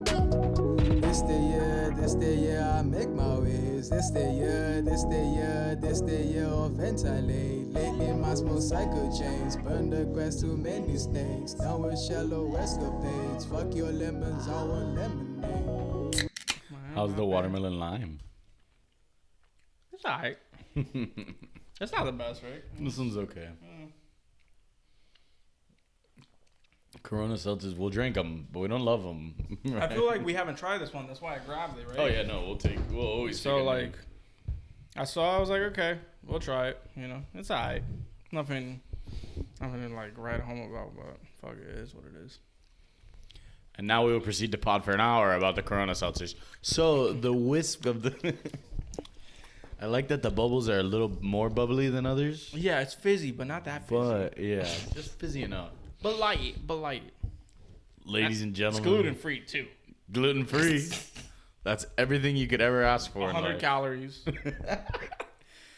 This the year I make my ways. This the year of ventilate. Lately my small cycle chains. Burn the grass, too many snakes. Down with shallow escapades. Fuck your lemons, I want lemonade. How's the watermelon lime? It's alright. It's not the best, right? This one's okay. Corona seltzers, we'll drink them, but we don't love them. Right? I feel like we haven't tried this one. That's why I grabbed it, right? Oh yeah, no, we'll always. So like, I was like, okay, we'll try it. You know, it's alright. Nothing to like write home about, but fuck, it is what it is. And now we will proceed to pod for an hour about the Corona seltzers. So the wisp of the. I like that the bubbles are a little more bubbly than others. Yeah, it's fizzy, but not that fizzy. But yeah, just fizzy enough. But light. Ladies and gentlemen, it's gluten free too. Gluten free. That's everything you could ever ask for. 100 calories.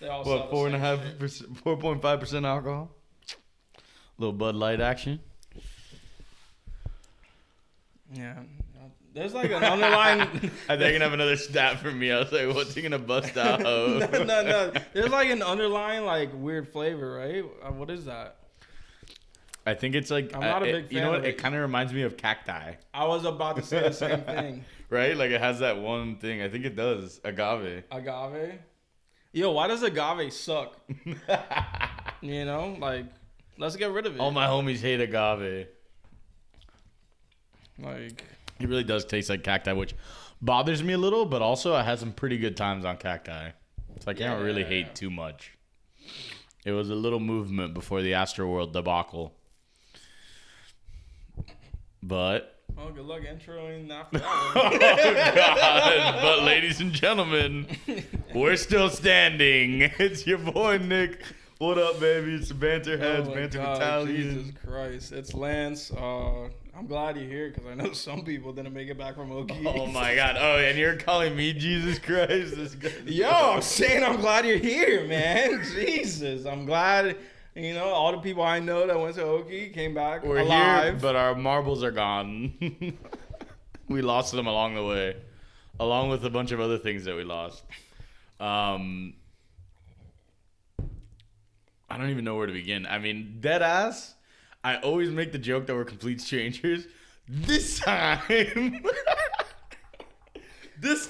They all what, 4.5% alcohol? Little Bud Light action. Yeah. There's like an underlying. I think you're gonna have another stat from me. I was like, what's he gonna bust out? No. There's like an underlying like weird flavor, right? What is that? I think it's like I'm not a big fan. You know what? Of it kind of reminds me of cacti. I was about to say the same thing. Right? Like it has that one thing. I think it does. Agave. Yo, why does agave suck? You know, like let's get rid of it. All my homies hate agave. Like it really does taste like cacti, which bothers me a little, but also I had some pretty good times on cacti. So I can't really hate too much. It was a little movement before the Astroworld debacle. But oh, good luck introing after that oh God! But ladies and gentlemen, we're still standing. It's your boy Nick. What up, baby? It's the BanterHeads, Banter Battalion. Jesus Christ, it's Lance. I'm glad you're here because I know some people didn't make it back from Okie. Oh my God! Oh, and you're calling me Jesus Christ? Yo, I'm saying I'm glad you're here, man. Jesus, I'm glad. You know, all the people I know that went to Okie came back We're alive. Here, but our marbles are gone. We lost them along the way, along with a bunch of other things that we lost. I don't even know where to begin. I mean, dead ass. I always make the joke that we're complete strangers. This time,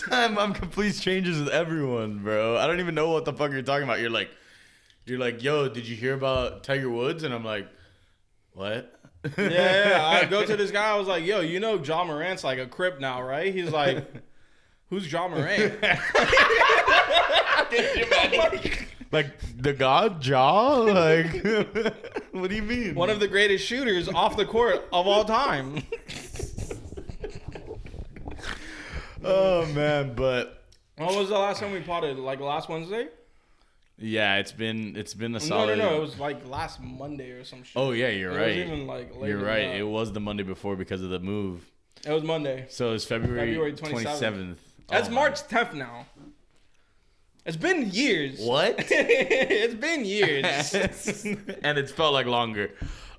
I'm complete strangers with everyone, bro. I don't even know what the fuck you're talking about. You're like, yo, did you hear about Tiger Woods? And I'm like, what? Yeah. I go to this guy. I was like, yo, you know John Morant's like a Crip now, right? He's like, who's John Morant? Like the god Jaw? Like, what do you mean? One of the greatest shooters off the court of all time. Oh man, but when was the last time we potted? Like last Wednesday? Yeah, it's been a solid. No. It was like last Monday or some shit. Oh yeah, you're right. It wasn't even like later. You're right. It was the Monday before because of the move. It was Monday. So it's February 27th. That's March 10th now. It's been years. What? It's been years. And it's felt like longer.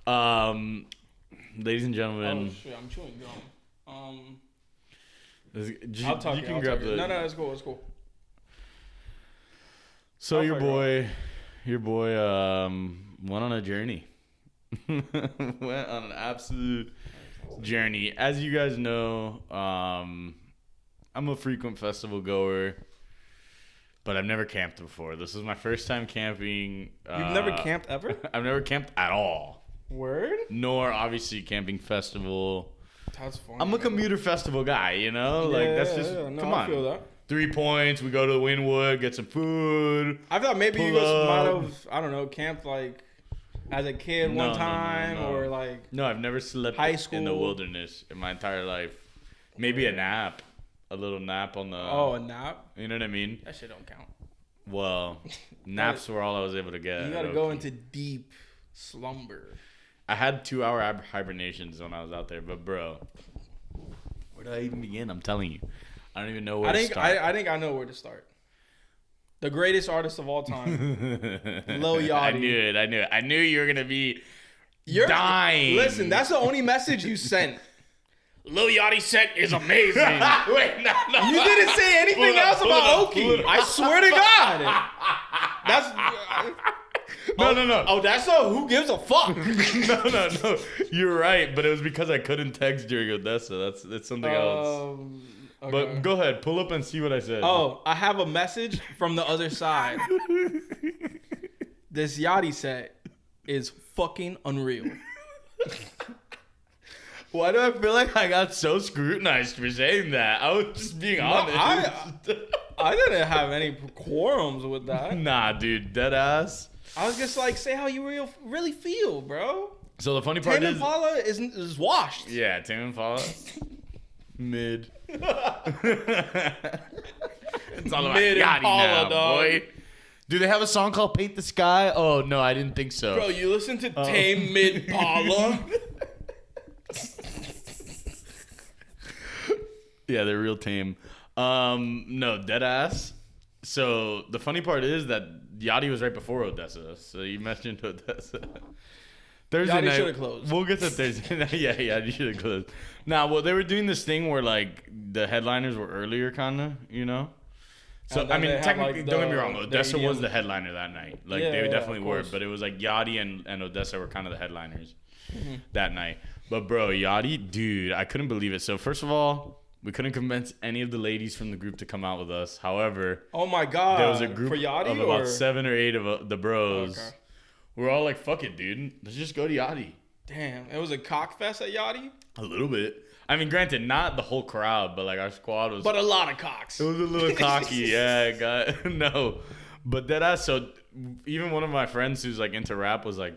Ladies and gentlemen. Oh shit, I'm chewing gum. I'll talk. You can grab the. No, it's cool. It's cool. So your boy went on a journey. Went on an absolute journey. As you guys know, I'm a frequent festival goer, but I've never camped before. This is my first time camping. You've never camped ever? I've never camped at all. Word? Nor obviously camping festival. That's funny. I'm a commuter festival guy, you know? Like that's just come on. I feel that. 3 points, we go to the Wynwood, get some food. I thought maybe you guys might have, I don't know, camped like as a kid one time no. or like. No, I've never slept in the wilderness in my entire life. Maybe a nap. A little nap on the. Oh, a nap? You know what I mean? That shit don't count. Well, naps were all I was able to get. You gotta go into deep slumber. I had 2-hour hibernations when I was out there, but bro, where did I even begin? I'm telling you. I don't even know where to start. I think I know where to start. The greatest artist of all time. Lil Yachty. I knew it. I knew you were going to be dying. Listen, that's the only message you sent. Lil Yachty set is amazing. Wait, no. You didn't say anything else about Okie. I swear to God. That's No. Oh, that's a who gives a fuck. No. You're right, but it was because I couldn't text during Odessa. That's something else. Okay. But go ahead, pull up and see what I said. Oh, I have a message from the other side. This Yachty set is fucking unreal. Why do I feel like I got so scrutinized for saying that? I was just being honest. I didn't have any quorums with that. Nah, dude, dead ass. I was just like, say how you really feel, bro. So the funny part Tame is, Impala is washed. yeah, Tame Impala, mid. It's all about Mid Yachty Impala, now, dog. boy. Do they have a song called "Paint the Sky"? Oh no, I didn't think so. Bro, you listen to Tame Mid Impala? Yeah, they're real tame. No, dead ass. So the funny part is that Yachty was right before Odessa. So you mentioned Odessa. Thursday Yachty night. should have closed. We'll get to Thursday night. Yeah, you should have closed. Nah, well, they were doing this thing where like the headliners were earlier, kind of, you know. So And I then mean, they have, technically, like, don't get me the- wrong. the Odessa was EDM. the headliner that night. Like Yeah, they yeah, definitely of were, course. but it was like Yachty and Odessa were kind of the headliners that night. But bro, Yachty, dude, I couldn't believe it. So first of all, we couldn't convince any of the ladies from the group to come out with us. However, Oh my God. there was a group for Yachty of or? about 7 or 8 of the bros. Okay. We're all like, fuck it, dude. Let's just go to Yachty. Damn, it was a cock fest at Yachty? A little bit. I mean, granted, not the whole crowd, but like our squad was. But a lot of cocks. It was a little cocky, yeah. No, but that ass. So even one of my friends who's like into rap was like,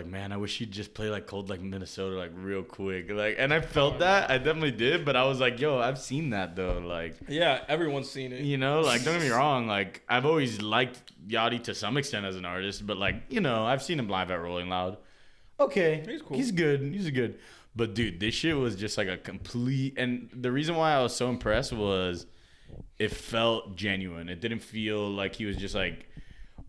man, I wish you'd just play like Cold Like Minnesota like real quick, like. And I felt that, I definitely did, but I was like, yo, I've seen that though, like. Yeah, everyone's seen it. You know, like don't get me wrong, like I've always liked Yachty to some extent as an artist, but like you know, I've seen him live at Rolling Loud. Okay, He's cool. He's good. But dude, this shit was just like a complete. And the reason why I was so impressed was it felt genuine. It didn't feel like he was just like,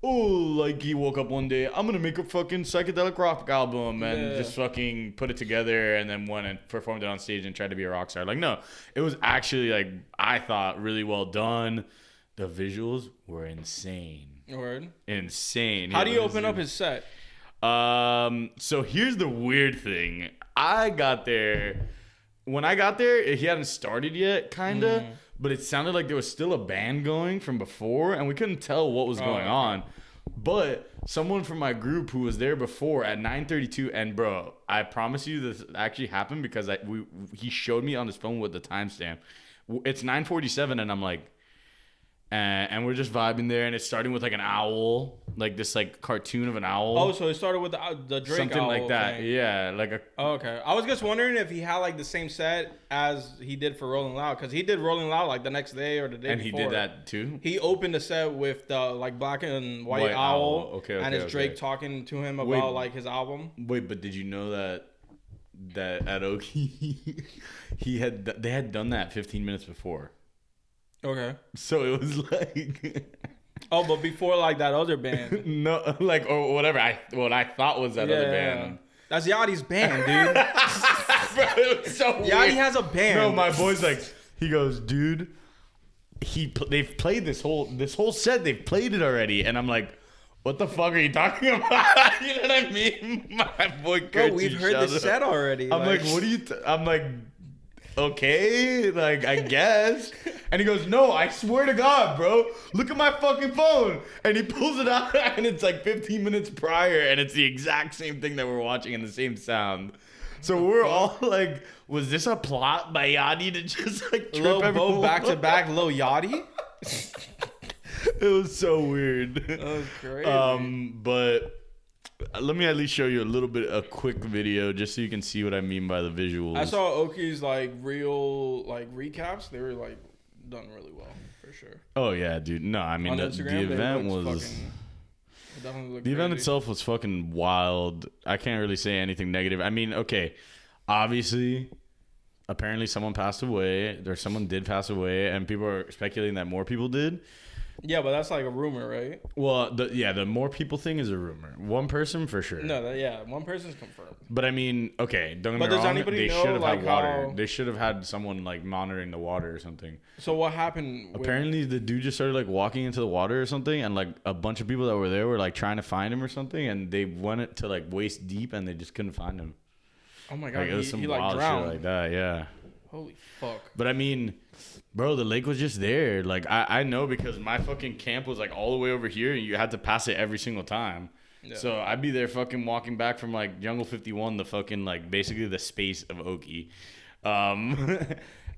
oh, like he woke up one day, I'm gonna make a fucking psychedelic rock album and just fucking put it together and then went and performed it on stage and tried to be a rock star. Like no, it was actually like I thought really well done. The visuals were insane. Word. Insane. How Yeah, do you this open is- up his set? So here's the weird thing. I got there. When I got there, he hadn't started yet, kinda. But it sounded like there was still a band going from before, and we couldn't tell what was going on. But someone from my group who was there before at 9:32, and bro, I promise you this actually happened because he showed me on his phone with the timestamp. It's 9:47, and I'm like, and we're just vibing there, and it's starting with like an owl, like this like cartoon of an owl. Oh, so it started with the Drake Something owl like that. thing. Yeah, like a. Oh, okay. I was just wondering if he had like the same set as he did for Rolling Loud, because he did Rolling Loud like the next day or the day And before. he did that too. He opened the set with the like black and white owl. Okay, and it's okay. Drake talking to him about Wait. like his album. Wait, but did you know that at Okie, they had done that 15 minutes before. Okay. So it was like. Oh, but before like that other band. No, like or whatever. What I thought was that other band. That's Yachty's band, dude. Bro, it was so Yachty weird. has a band. No, my boy's like, he goes, dude. They've played this whole set. They've played it already, and I'm like, what the fuck are you talking about? You know what I mean? My boy, Bro, we've Kurtzy heard shut the up. set already. I'm like, what are you? I'm like, okay, like I guess. And he goes, no, I swear to God, bro, look at my fucking phone. And he pulls it out, and it's like 15 minutes prior, and it's the exact same thing that we're watching in the same sound. So we're all like, was this a plot by Yachty to just like trip Lil everyone? Bo back to back, Lil Yachty. It was so weird. That was crazy. But let me at least show you a quick video just so you can see what I mean by the visuals. I saw Okie's like real like recaps. They were like done really well for sure. Oh yeah, dude. No, I mean On the Instagram, they event looked was fucking- it definitely looked the event crazy. itself was fucking wild. I can't really say anything negative. I mean, okay, obviously, apparently someone passed away. Someone did pass away, and people are speculating that more people did. Yeah, but that's like a rumor, right? Well, the more people thing is a rumor. One person for sure. No, one person's confirmed. But I mean, okay, don't get me But does wrong. anybody They know, should have like, had water. how- They should have had someone like monitoring the water or something. So what happened? Apparently, the dude just started like walking into the water or something, and like a bunch of people that were there were like trying to find him or something, and they went it to like waist deep, and they just couldn't find him. Oh my god, Like it was some he wild like drowned. shit like that. Yeah. Holy fuck. But I mean, bro, the lake was just there. Like I know because my fucking camp was like all the way over here, and you had to pass it every single time. Yeah. So I'd be there fucking walking back from like Jungle 51, the fucking like basically the space of Okie.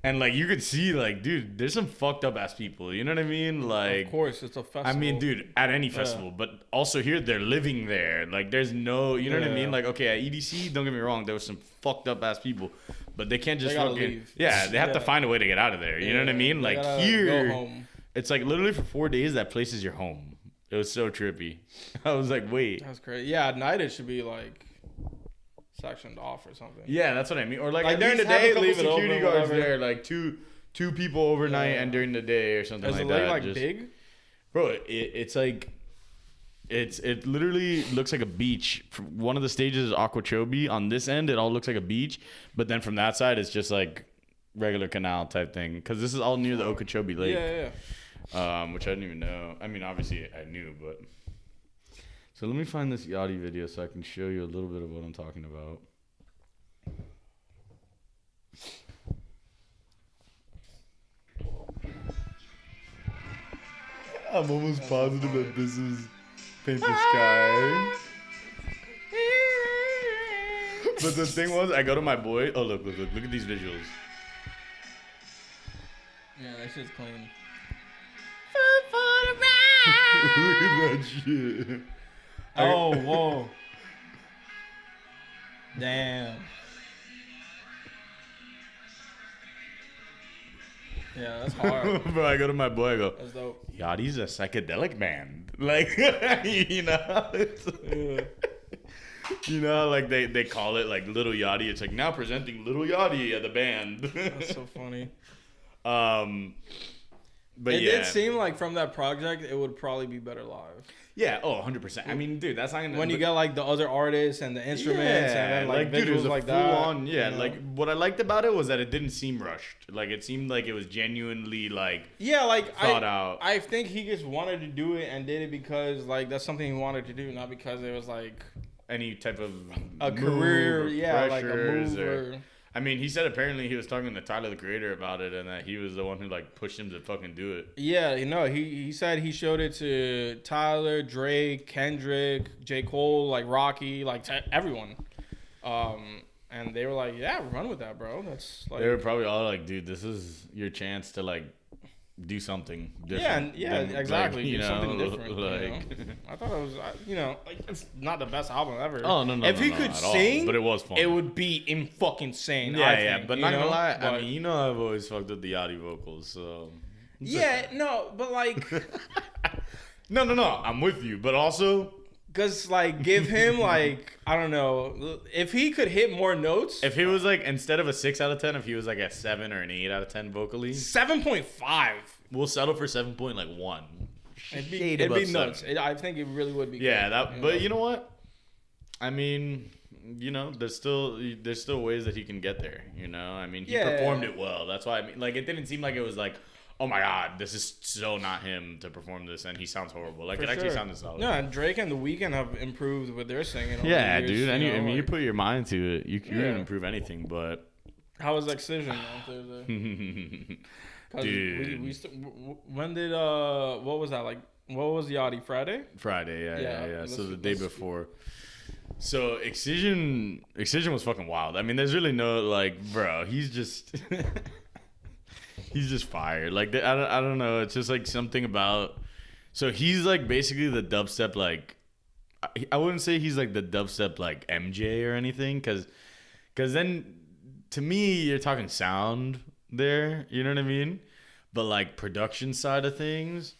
And like you could see like, dude, there's some fucked up ass people. You know what I mean? Like, of course, it's a festival. I mean, dude, at any festival, but also here they're living there. Like, there's no, you know what I mean? Like, okay, at EDC, don't get me wrong, there was some fucked up ass people, but they can't just fucking leave. Yeah, they have to find a way to get out of there. You know what I mean? Like here, go home. It's like literally for 4 days that place is your home. It was so trippy. I was like, wait, that's crazy. Yeah, at night it should be like sectioned off or something. Yeah, that's what I mean. Or like during the day, leave it open. Security guards there, like two people overnight and during the day or something like that. Is the lake like big? Bro, it's like it literally looks like a beach. One of the stages is Okeechobee. On this end, it all looks like a beach, but then from that side, it's just like regular canal type thing. Because this is all near the Okeechobee Lake. Yeah. Which I didn't even know. I mean, obviously I knew, but. So let me find this Yachty video so I can show you a little bit of what I'm talking about. I'm almost positive that this is Paint the Sky. But the thing was, I go to my boy. Oh, look at these visuals. Yeah, that shit's clean. Look at that shit. Oh, whoa. Damn. Yeah, that's hard. Bro, I go to my boy, I go, that's dope. Yachty's a psychedelic band. Like, you know? You know, like they call it like Little Yachty. It's like now presenting Little Yachty at the band. That's so funny. But it did seem like from that project, it would probably be better live. Yeah, 100%. I mean, dude, that's not gonna... When you got, like, the other artists and the instruments and then, like dude, it was like full that. On, yeah, you know? Like, what I liked about it was that it didn't seem rushed. Like, it seemed like it was genuinely, like, yeah, like, thought out. I think he just wanted to do it and did it because, like, that's something he wanted to do, not because it was, like... Any type of... A career, yeah, like a move or... I mean, he said apparently he was talking to Tyler, the Creator, about it, and that he was the one who like pushed him to fucking do it. Yeah, you know, he said he showed it to Tyler, Drake, Kendrick, J. Cole, like Rocky, like everyone, and they were like, "Yeah, run with that, bro." That's like they were probably all like, "Dude, this is your chance to like do something different." Exactly. Like, do something different. Like, you know? I thought it was, like, it's not the best album ever. Oh no, if he could sing, but it was fun. It would be fucking insane. Yeah, but not gonna lie. But, I mean, you know, I've always fucked with the Yachty vocals, so. Yeah, no, but like. No. I'm with you, but also. Cause like give him like I don't know if he could hit more notes. If he was like instead of a 6 out of 10, if he was like a 7 or an 8 out of 10 vocally. 7.5. We'll settle for 7.1. It'd be nuts. I think it really would be. Yeah, good, but you know what? I mean, you know, there's still ways that he can get there. You know, I mean, he performed it well. That's why I mean, like, it didn't seem like it was like, oh my god, this is so not him to perform this, and he sounds horrible. Like, actually sounded solid. No, and Drake and The Weeknd have improved with their singing. Yeah, dude. I mean, you put your mind to it, you can improve anything. But how was Excision on Thursday? Dude, when did what was that like? What was Yachty? Friday, yeah. So the day before. So Excision was fucking wild. I mean, there's really no like, bro. He's just he's just fire. Like, I don't know. It's just like something about. So he's like basically the dubstep like. I wouldn't say he's like the dubstep like MJ or anything, because then to me you're talking sound there. You know what I mean? But like production side of things,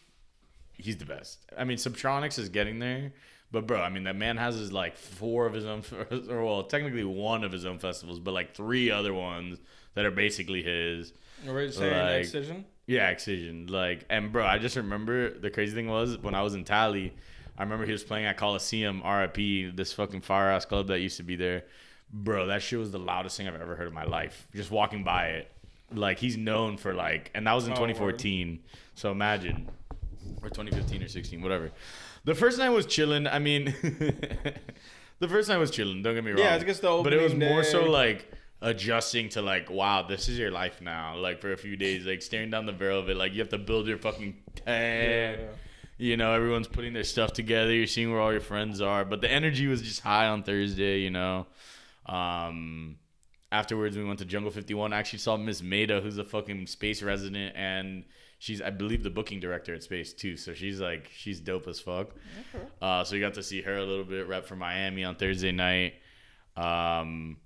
he's the best. I mean, Subtronics is getting there. But bro, I mean, that man has his like 4 of his own, or well, technically 1 of his own festivals, but like 3 other ones that are basically his. Are you saying Excision? Yeah, Excision. Like, and bro, I just remember the crazy thing was when I was in Tally, I remember he was playing at Coliseum, RIP, this fucking fire-ass club that used to be there. Bro, that shit was the loudest thing I've ever heard in my life. Just walking by it. Like, he's known for, like, and that was in 2014. So imagine. Or 2015 or 16, whatever. The first night was chilling. I mean, the first night was chilling. Don't get me wrong. Yeah, it's just the opening But it was more day. so, like, adjusting to, like, wow, this is your life now. Like, for a few days, like, staring down the barrel of it. Like, you have to build your fucking tent. Yeah. You know, everyone's putting their stuff together. You're seeing where all your friends are. But the energy was just high on Thursday, you know. Afterwards, we went to Jungle 51. I actually saw Miss Maida, who's a fucking Space resident. And she's, I believe, the booking director at Space, too. So she's, like, she's dope as fuck. Okay. So you got to see her a little bit, rep for Miami on Thursday night. And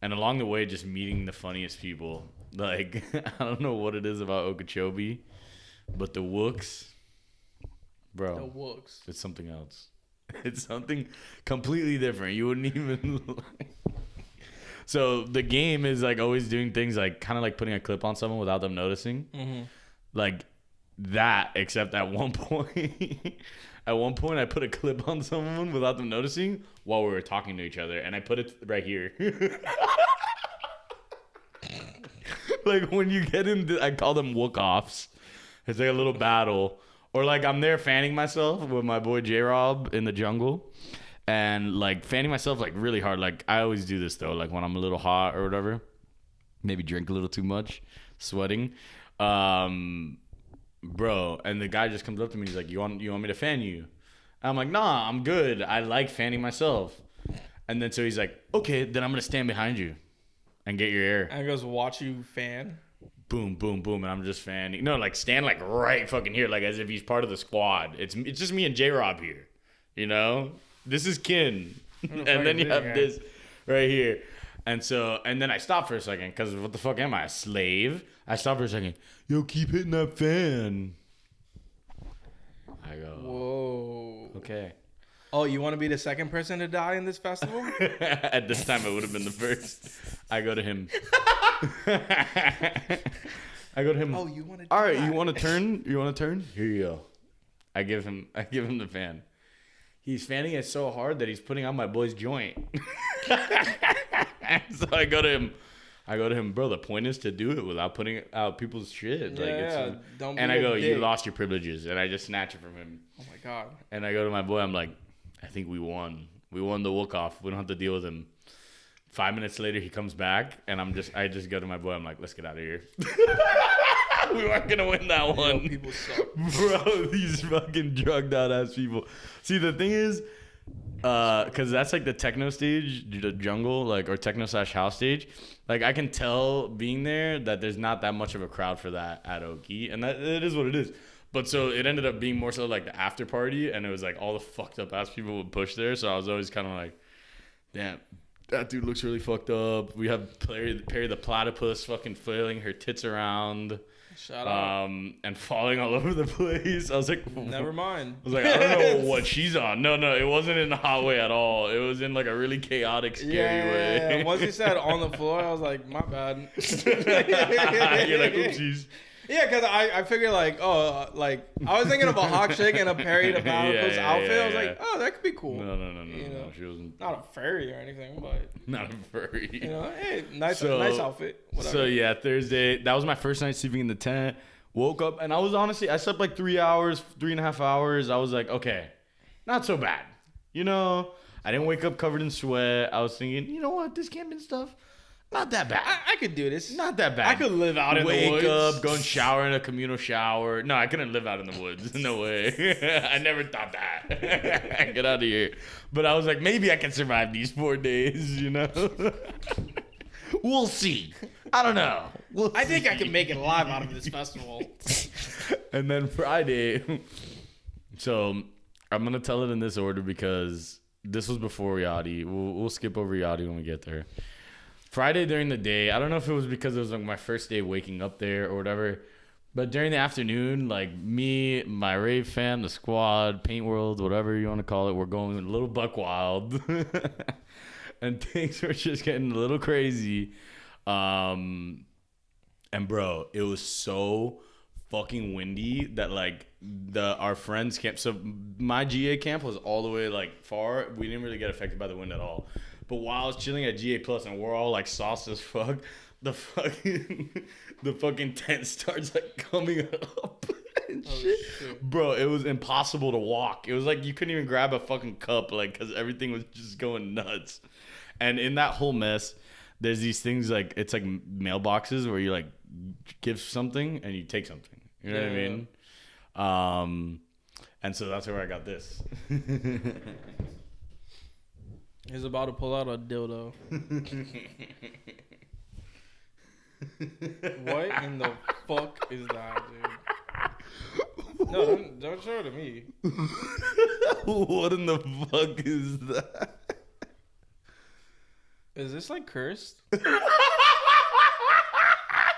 along the way, just meeting the funniest people. Like, I don't know what it is about Okeechobee, but the Wooks... Bro, The Wooks. It's something else. It's something completely different. You wouldn't even. So the game is like always doing things like kind of like putting a clip on someone without them noticing, like that. Except at one point, I put a clip on someone without them noticing while we were talking to each other, and I put it right here. Like when you get into, I call them wook-offs. It's like a little battle. Or like I'm there fanning myself with my boy J-Rob in the jungle, and like fanning myself like really hard. Like I always do this though, like when I'm a little hot or whatever, maybe drink a little too much, sweating, bro. And the guy just comes up to me, he's like, "You want me to fan you?" And I'm like, "Nah, I'm good. I like fanning myself." And then so he's like, "Okay, then I'm gonna stand behind you and get your air." And he goes, watch you fan. Boom, boom, boom, and I'm just fanning. No, like stand like right fucking here, like as if he's part of the squad. It's just me and J-Rob here, you know. This is kin, and then you have this right here, and then I stop for a second because what the fuck am I, a slave? I stop for a second. Yo, keep hitting that fan. I go, whoa. Okay. Oh, you want to be the second person to die in this festival? At this time, it would have been the first. I go to him. I go to him. Oh, you want to? All right, you want to turn? You want to turn? Here you go. I give him the fan. He's fanning it so hard that he's putting out my boy's joint. So I go to him. Bro, the point is to do it without putting out people's shit. Yeah, like it's, don't. And be I go, a you dick. lost your privileges, and I just snatch it from him. Oh my god. And I go to my boy. I'm like, I think we won. We won the walk-off. We don't have to deal with him. 5 minutes later, he comes back, and I just go to my boy. I'm like, let's get out of here. We weren't gonna win that one. Yo, people suck. Bro, these fucking drugged out ass people. See, the thing is, because that's like the techno stage, the jungle, like, or techno / house stage. Like, I can tell being there that there's not that much of a crowd for that at Okie, and that it is what it is. But so it ended up being more so like the after party, and it was like all the fucked up ass people would push there. So I was always kind of like, damn, that dude looks really fucked up. We have Perry the platypus fucking flailing her tits around. Shut up. And falling all over the place. I was like, Never mind. I was like, I don't know what she's on. No, it wasn't in a hot way at all. It was in like a really chaotic, scary way. Yeah. Once he said on the floor, I was like, my bad. You're like, oopsies. Yeah, because I figured like, oh, like I was thinking of a hawk chick and a Perry the platypus outfit. I was like, oh, that could be cool. No. You know? She wasn't. Not a furry or anything, but Not a furry. you know, hey, nice outfit. Whatever. So yeah, Thursday. That was my first night sleeping in the tent. Woke up and I slept like 3.5 hours. I was like, okay, not so bad. You know, I didn't wake up covered in sweat. I was thinking, you know what, this camping stuff, not that bad. I could do this. Not that bad. I could live out in the woods. Wake up, go and shower in a communal shower. No, I couldn't live out in the woods. No way. I never thought that. Get out of here. But I was like, maybe I can survive these 4 days, you know? We'll see. I don't know. I think I can make it alive out of this festival. And then Friday. So I'm going to tell it in this order because this was before Yachty. We'll skip over Yachty when we get there. Friday during the day, I don't know if it was because it was like my first day waking up there or whatever, but during the afternoon, like me, my rave fam, the squad, Paint World, whatever you want to call it, we're going a little buck wild. And things were just getting a little crazy. And bro, it was so fucking windy that like our friends camp. So my GA camp was all the way like far. We didn't really get affected by the wind at all. But while I was chilling at GA Plus and we're all like sauced as fuck, the fucking tent starts like coming up and shit. Bro, it was impossible to walk. It was like you couldn't even grab a fucking cup, like, because everything was just going nuts. And in that whole mess, there's these things like, it's like mailboxes where you like give something and you take something. You know what I mean? And so that's where I got this. He's about to pull out a dildo. What in the fuck is that, dude? No, don't show it to me. What in the fuck is that? Is this like cursed?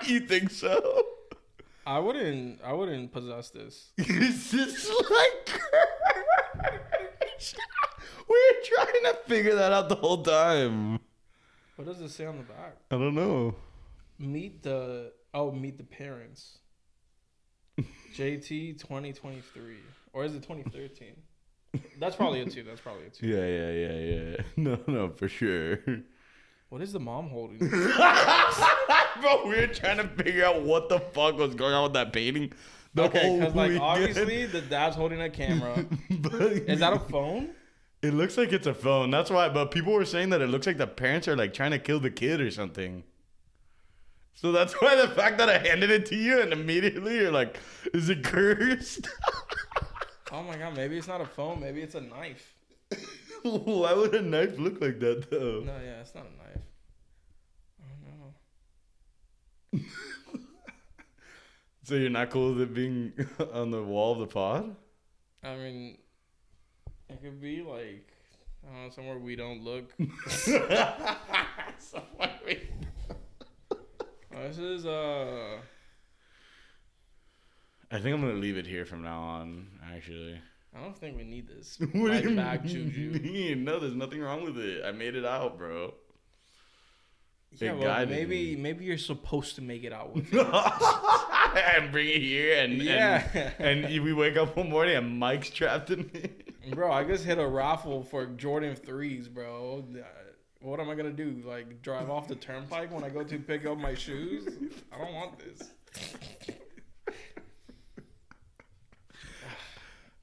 You think so? I wouldn't possess this. Is this like cursed? We're trying to figure that out the whole time. What does it say on the back? I don't know. Meet the parents. JT 2023. Or is it 2013? That's probably a 2. Yeah. No, for sure. What is the mom holding? Bro, we were trying to figure out what the fuck was going on with that painting. Okay, because like obviously the dad's holding a camera. Is that a phone? It looks like it's a phone. That's why. But people were saying that it looks like the parents are like trying to kill the kid or something. So that's why the fact that I handed it to you and immediately you're like, is it cursed? Oh my god, maybe it's not a phone. Maybe it's a knife. Why would a knife look like that though? No, yeah, it's not a knife. I don't know. So you're not cool with it being on the wall of the pod? I mean, it could be like, I don't know, somewhere we don't look. Somewhere we... This is I think I'm gonna leave it here from now on. Actually, I don't think we need this. What do you back juju. mean? No, there's nothing wrong with it. I made it out, bro. Yeah, well, maybe you're supposed to make it out with it. And bring it here, and we wake up one morning and Mike's trapped in me. Bro, I just hit a raffle for Jordan 3s, bro. What am I gonna do? Like drive off the turnpike when I go to pick up my shoes? I don't want this.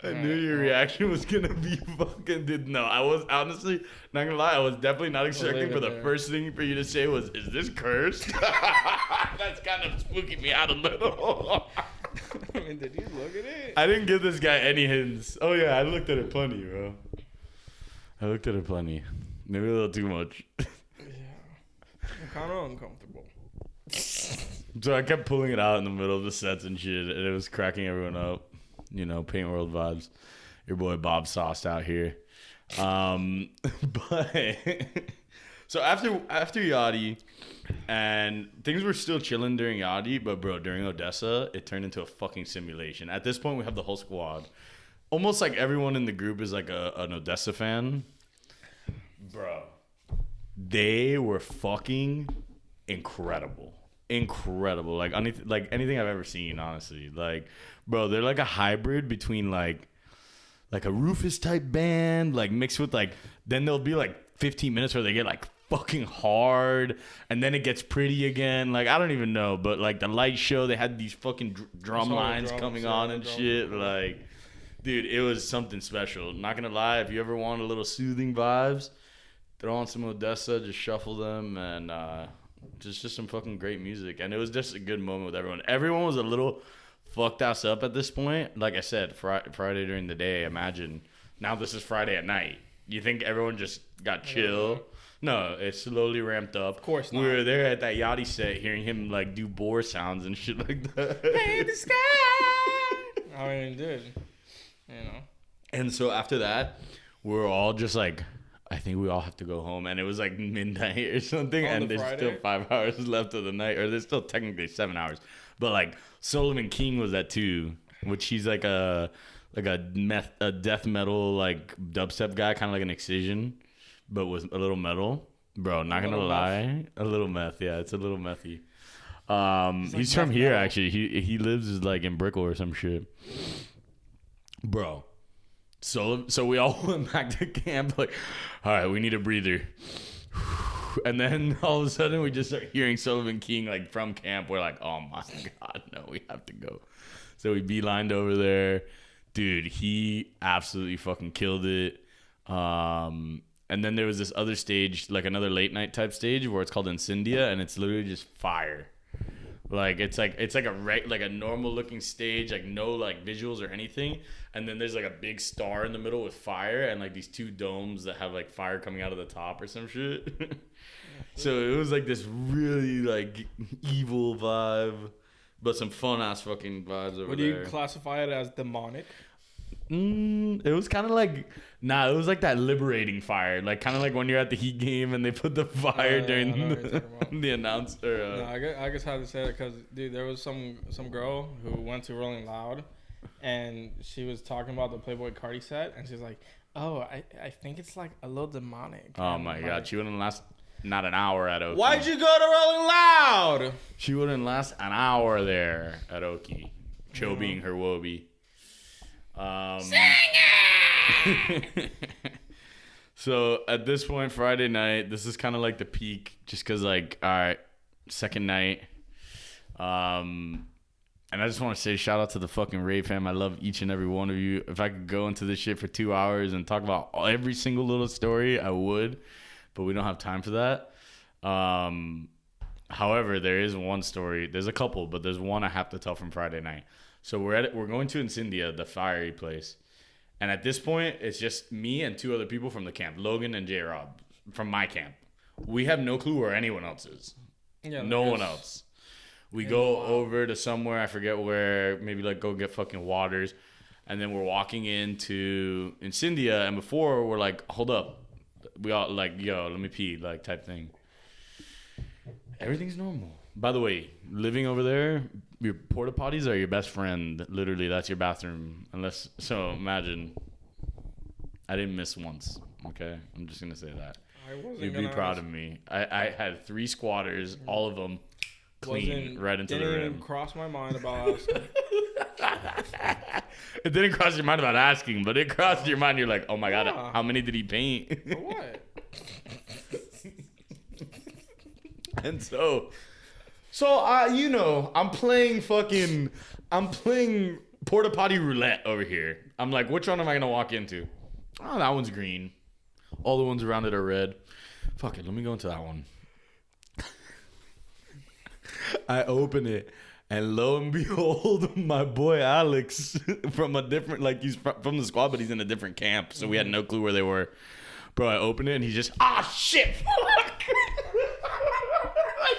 I knew your reaction was gonna be fucking. No, I was honestly not gonna lie. I was definitely not expecting for the first thing for you to say was, "Is this cursed?" That's kind of spooking me out a little. I mean, did you look at it? I didn't give this guy any hints. Oh yeah, I looked at it plenty, bro. I looked at it plenty. Maybe a little too much. Yeah, I'm kind of uncomfortable. So I kept pulling it out in the middle of the sets and shit, and it was cracking everyone up. You know, Paint World vibes. Your boy Bob Sauced out here. But so after Yachty, and things were still chilling during Yachty, but bro, during Odessa, it turned into a fucking simulation. At this point, we have the whole squad. Almost like everyone in the group is like an Odessa fan. Bro, they were fucking incredible. Like anything I've ever seen, honestly. Like, bro, they're like a hybrid between like a Rufus type band, like mixed with like, then there'll be like 15 minutes where they get like fucking hard, and then it gets pretty again. Like, I don't even know, but like the light show, they had these fucking drum lines coming on and shit. Like, dude, it was something special. Not gonna lie, if you ever want a little soothing vibes, throw on some Odessa, just shuffle them, and just some fucking great music. And it was just a good moment with everyone. Everyone was a little fucked ass up at this point. Like I said, Friday during the day. Imagine now this is Friday at night. You think everyone just got chill? No, it slowly ramped up. Of course not. We were there at that Yachty set, hearing him like do boar sounds and shit like that. Hey, the sky. I mean, dude, you know. And so after that, we were all just like, I think we all have to go home. And it was like midnight or something. On and the there's Friday? still 5 hours left of the night. Or there's still technically 7 hours. But like Solomon King was at 2, which he's like a death metal like dubstep guy, kind of like an Excision, but with a little metal. Bro, not gonna lie. A little meth, yeah, it's a little methy. He's from here actually. He lives like in Brickell or some shit. Bro. So we all went back to camp like, all right, we need a breather. And then all of a sudden we just start hearing Sullivan King like from camp. We're like, oh my God, no, we have to go. So we beelined over there. Dude, he absolutely fucking killed it. And then there was this other stage, like another late night type stage where it's called Incendia, and it's literally just fire. Like it's like a normal looking stage, like no like visuals or anything, and then there's like a big star in the middle with fire and like these two domes that have like fire coming out of the top or some shit. So it was like this really like evil vibe, but some fun ass fucking vibes over there. Would you classify it as demonic? It was kind of like, it was like that liberating fire, like kind of like when you're at the Heat game and they put the fire during the announcer. No, I guess I had to say that because, dude, there was some girl who went to Rolling Loud, and she was talking about the Playboy Cardi set, and she's like, "Oh, I think it's like a little demonic." Oh my God, she wouldn't last not an hour at Okie. Why'd you go to Rolling Loud? She wouldn't last an hour there at Okie. Cho being her wobie. Sing it! So at this point, Friday night, this is kind of like the peak, just because like, all right, second night. And I just want to say shout out to the fucking Ray fam. I love each and every one of you. If I could go into this shit for 2 hours and talk about every single little story, I would, but we don't have time for that. However, there is one story. There's a couple, but there's one I have to tell from Friday night. So we're going to Incendia, the fiery place. And at this point, it's just me and two other people from the camp, Logan and J-Rob, from my camp. We have no clue where anyone else is. Yeah, no one else. We go over to somewhere, I forget where, maybe like go get fucking waters. And then we're walking into Incendia, and before we're like, hold up. We all like, yo, let me pee, like type thing. Everything's normal. By the way, living over there, your porta potties are your best friend. Literally, that's your bathroom. So imagine, I didn't miss once. Okay, I'm just gonna say that. You'd be proud of me. I had 3 squatters, all of them clean right into the rim. Didn't even cross my mind about asking. It didn't cross your mind about asking, but it crossed your mind. You're like, oh my God, how many did he paint? For what? And so I'm playing porta potty roulette over here. I'm like, which one am I gonna walk into? Oh, that one's green. All the ones around it are red. Fuck it, let me go into that one. I open it, and lo and behold, my boy Alex from a different, like he's from the squad, but he's in a different camp, so we had no clue where they were. Bro, I open it, and he's just, shit, fuck.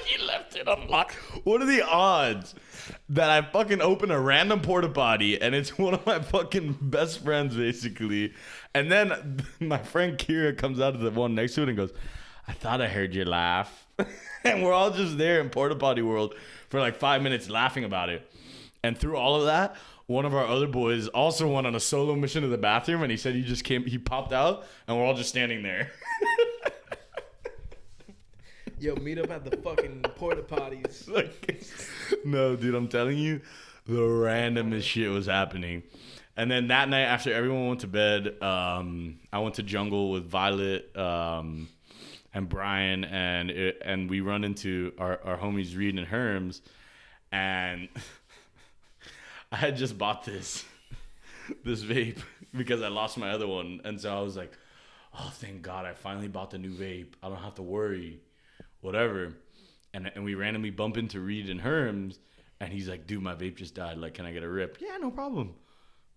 He left it unlocked. What are the odds that I fucking open a random porta potty and it's one of my fucking best friends, basically? And then my friend Kira comes out of the one next to it and goes, I thought I heard you laugh. And we're all just there in porta potty world for like 5 minutes laughing about it. And through all of that, one of our other boys also went on a solo mission to the bathroom, and he said he popped out, and we're all just standing there. Yo, meet up at the fucking porta potties. Like, no, dude, I'm telling you, the randomest shit was happening. And then that night, after everyone went to bed, I went to Jungle with Violet and Brian, and we run into our homies Reed and Herms, and I had just bought this vape because I lost my other one, and so I was like, oh, thank God, I finally bought the new vape. I don't have to worry. Whatever. And we randomly bump into Reed and Herms, and he's like, dude, my vape just died. Like, can I get a rip? Yeah, no problem.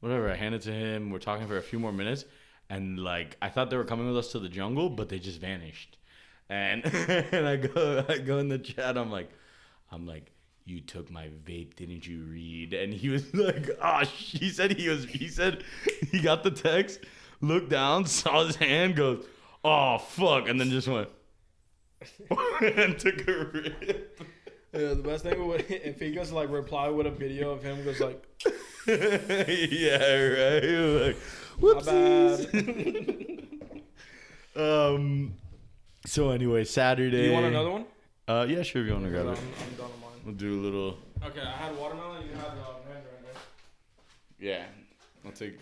Whatever. I hand it to him. We're talking for a few more minutes, and like, I thought they were coming with us to the jungle, but they just vanished. And and I go in the chat. I'm like, you took my vape, didn't you, Reed? And he was like, he said he got the text, looked down, saw his hand, goes, oh fuck, and then just went and took a rip. Yeah, the best thing would if he goes like reply with a video of him goes like, yeah, right, like, whoopsies. My bad. So anyway, Saturday. Do you want another one? Yeah, sure. If you want to grab it. I'm done on mine. We'll do a little. Okay, I had watermelon. You had mandarin, right? Yeah. I'll take.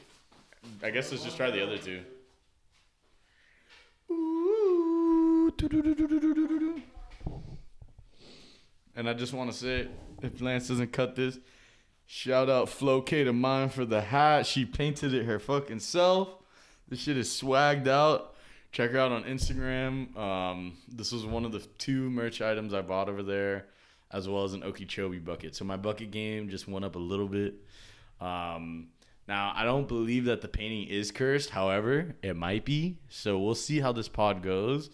I guess let's just try the other two. And I just want to say, if Lance doesn't cut this, shout out Flo K to mine for the hat. She painted it her fucking self. This shit is swagged out. Check her out on Instagram. This was one of the 2 merch items I bought over there, as well as an Okeechobee bucket. So my bucket game just went up a little bit. Now, I don't believe that the painting is cursed. However, it might be. So we'll see how this pod goes.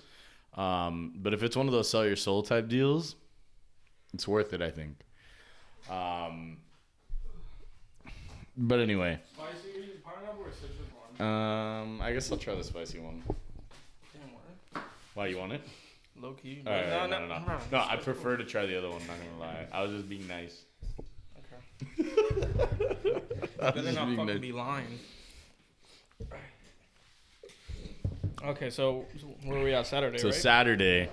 But if it's one of those sell your soul type deals, it's worth it, I think. But anyway. Spicy pineapple or citrus one? I guess I'll try the spicy one. Damn, what? Why, you want it? Low key. All right, no. No, I prefer to try the other one, not gonna lie. I was just being nice. Okay. Better not fucking be lying. Okay, so where are we at? Saturday, So right? Saturday.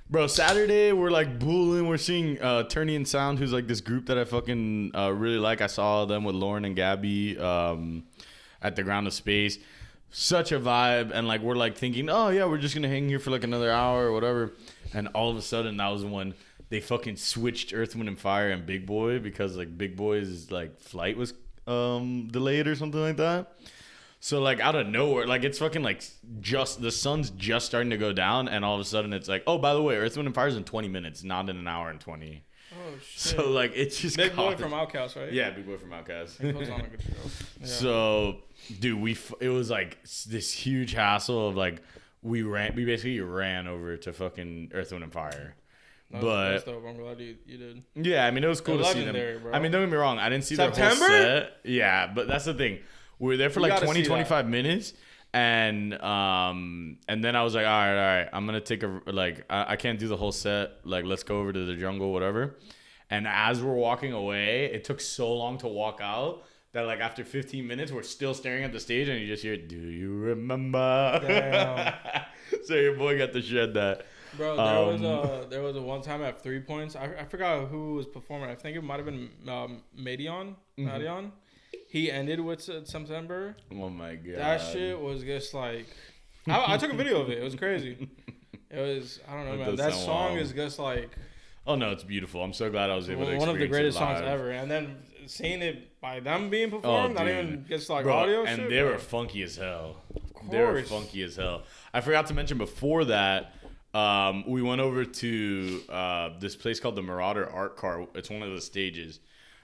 Bro, Saturday, we're like booling. We're seeing Turny and Sound, who's like this group that I fucking really like. I saw them with Lauren and Gabby at the Ground of Space. Such a vibe. And like, we're like thinking, oh yeah, we're just going to hang here for like another hour or whatever. And all of a sudden, that was when they fucking switched Earth, Wind, and Fire and Big Boy because like Big Boy's like flight was delayed or something like that. So, like, out of nowhere, like, it's fucking, like, just, the sun's just starting to go down, and all of a sudden it's like, oh, by the way, Earth, Wind, and Fire's in 20 minutes, not in an hour and 20. Oh, shit. So, like, it's just Big Boy from Outkast, right? Yeah, Big Boy from Outkast. He puts on a good show. Yeah. So, dude, it was, like, this huge hassle of, like, we basically ran over to fucking Earth, Wind, and Fire. That's dope. I'm glad you did. Yeah, I mean, it was cool to see them. Bro. I mean, don't get me wrong, I didn't see their whole set. Yeah, but that's the thing. We were there for like 20, 25 minutes. And then I was like, all right. I'm going to take I can't do the whole set. Like, let's go over to the jungle, whatever. And as we're walking away, it took so long to walk out that like after 15 minutes, we're still staring at the stage and you just hear, do you remember? Damn. So your boy got to shed that. Bro, there was a one time at 3 Points. I forgot who was performing. I think it might have been Madion. He ended with September. Oh my god. That shit was just like, I took a video of it. It was crazy. It was, I don't know, man. That song is just like, oh no, it's beautiful. I'm so glad I was able to one of the greatest it live. songs ever. And then seeing it by them being performed, not even just like bro, audio and shit. they were funky as hell. Of course. They were funky as hell. I forgot to mention before that, we went over to this place called the Marauder Art Car. It's one of the stages.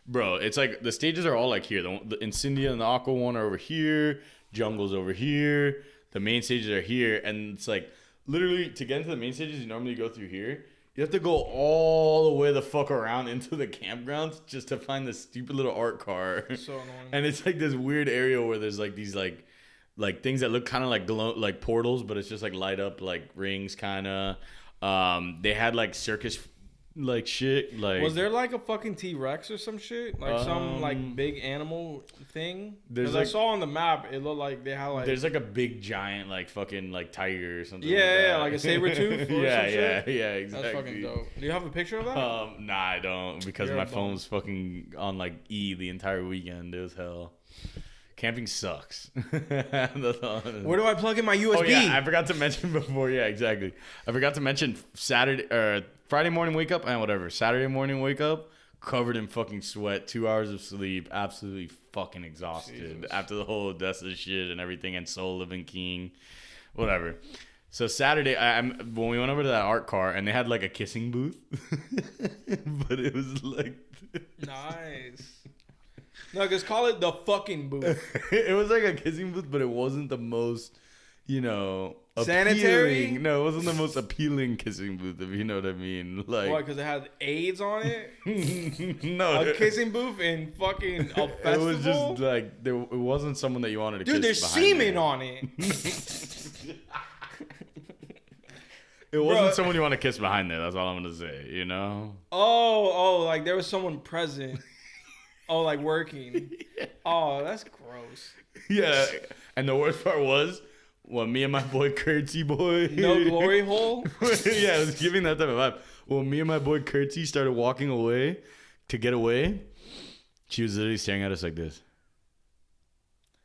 Bro, it's like the stages are all like here. The Incendia and the Aqua one are over here. Jungle's over here. The main stages are here. And it's like literally to get into the main stages, you normally go through here. You have to go all the way the fuck around into the campgrounds just to find this stupid little art car. So annoying. And it's like this weird area where there's like these like things that look kind of like like portals, but it's just like light up like rings kind of. They had like circus like shit. Like, was there like a fucking T-Rex or some shit? Like some like big animal thing? Because like, I saw on the map, it looked like they had like, there's like a big giant like fucking like tiger or something. Yeah, like a saber tooth. Yeah, exactly. That's fucking dope. Do you have a picture of that? Nah, I don't, because my phone was fucking on like E the entire weekend. It was hell. Camping sucks. Where do I plug in my USB? Oh yeah, I forgot to mention before. Yeah, exactly. I forgot to mention Friday morning wake up and whatever. Saturday morning wake up, covered in fucking sweat, 2 hours of sleep, absolutely fucking exhausted after the whole Odessa shit and everything, and Soul Living King, whatever. So Saturday, when we went over to that art car and they had like a kissing booth, but it was like nice. No, just call it the fucking booth. It was like a kissing booth, but it wasn't the most, sanitary. Appealing. No, it wasn't the most appealing kissing booth, if you know what I mean. Like, why? Because it had AIDS on it. No, a kissing booth in fucking a festival. It was just like it wasn't someone that you wanted to kiss. Dude, there's semen on it. It wasn't someone you want to kiss behind there. That's all I'm gonna say. Oh, like there was someone present. Oh, like working. Yeah. Oh, that's gross. Yeah, and the worst part was when me and my boy Curtsy boy. No glory hole. Yeah, it was giving that type of vibe. when me and my boy Curtsy started walking away to get away, she was literally staring at us like this.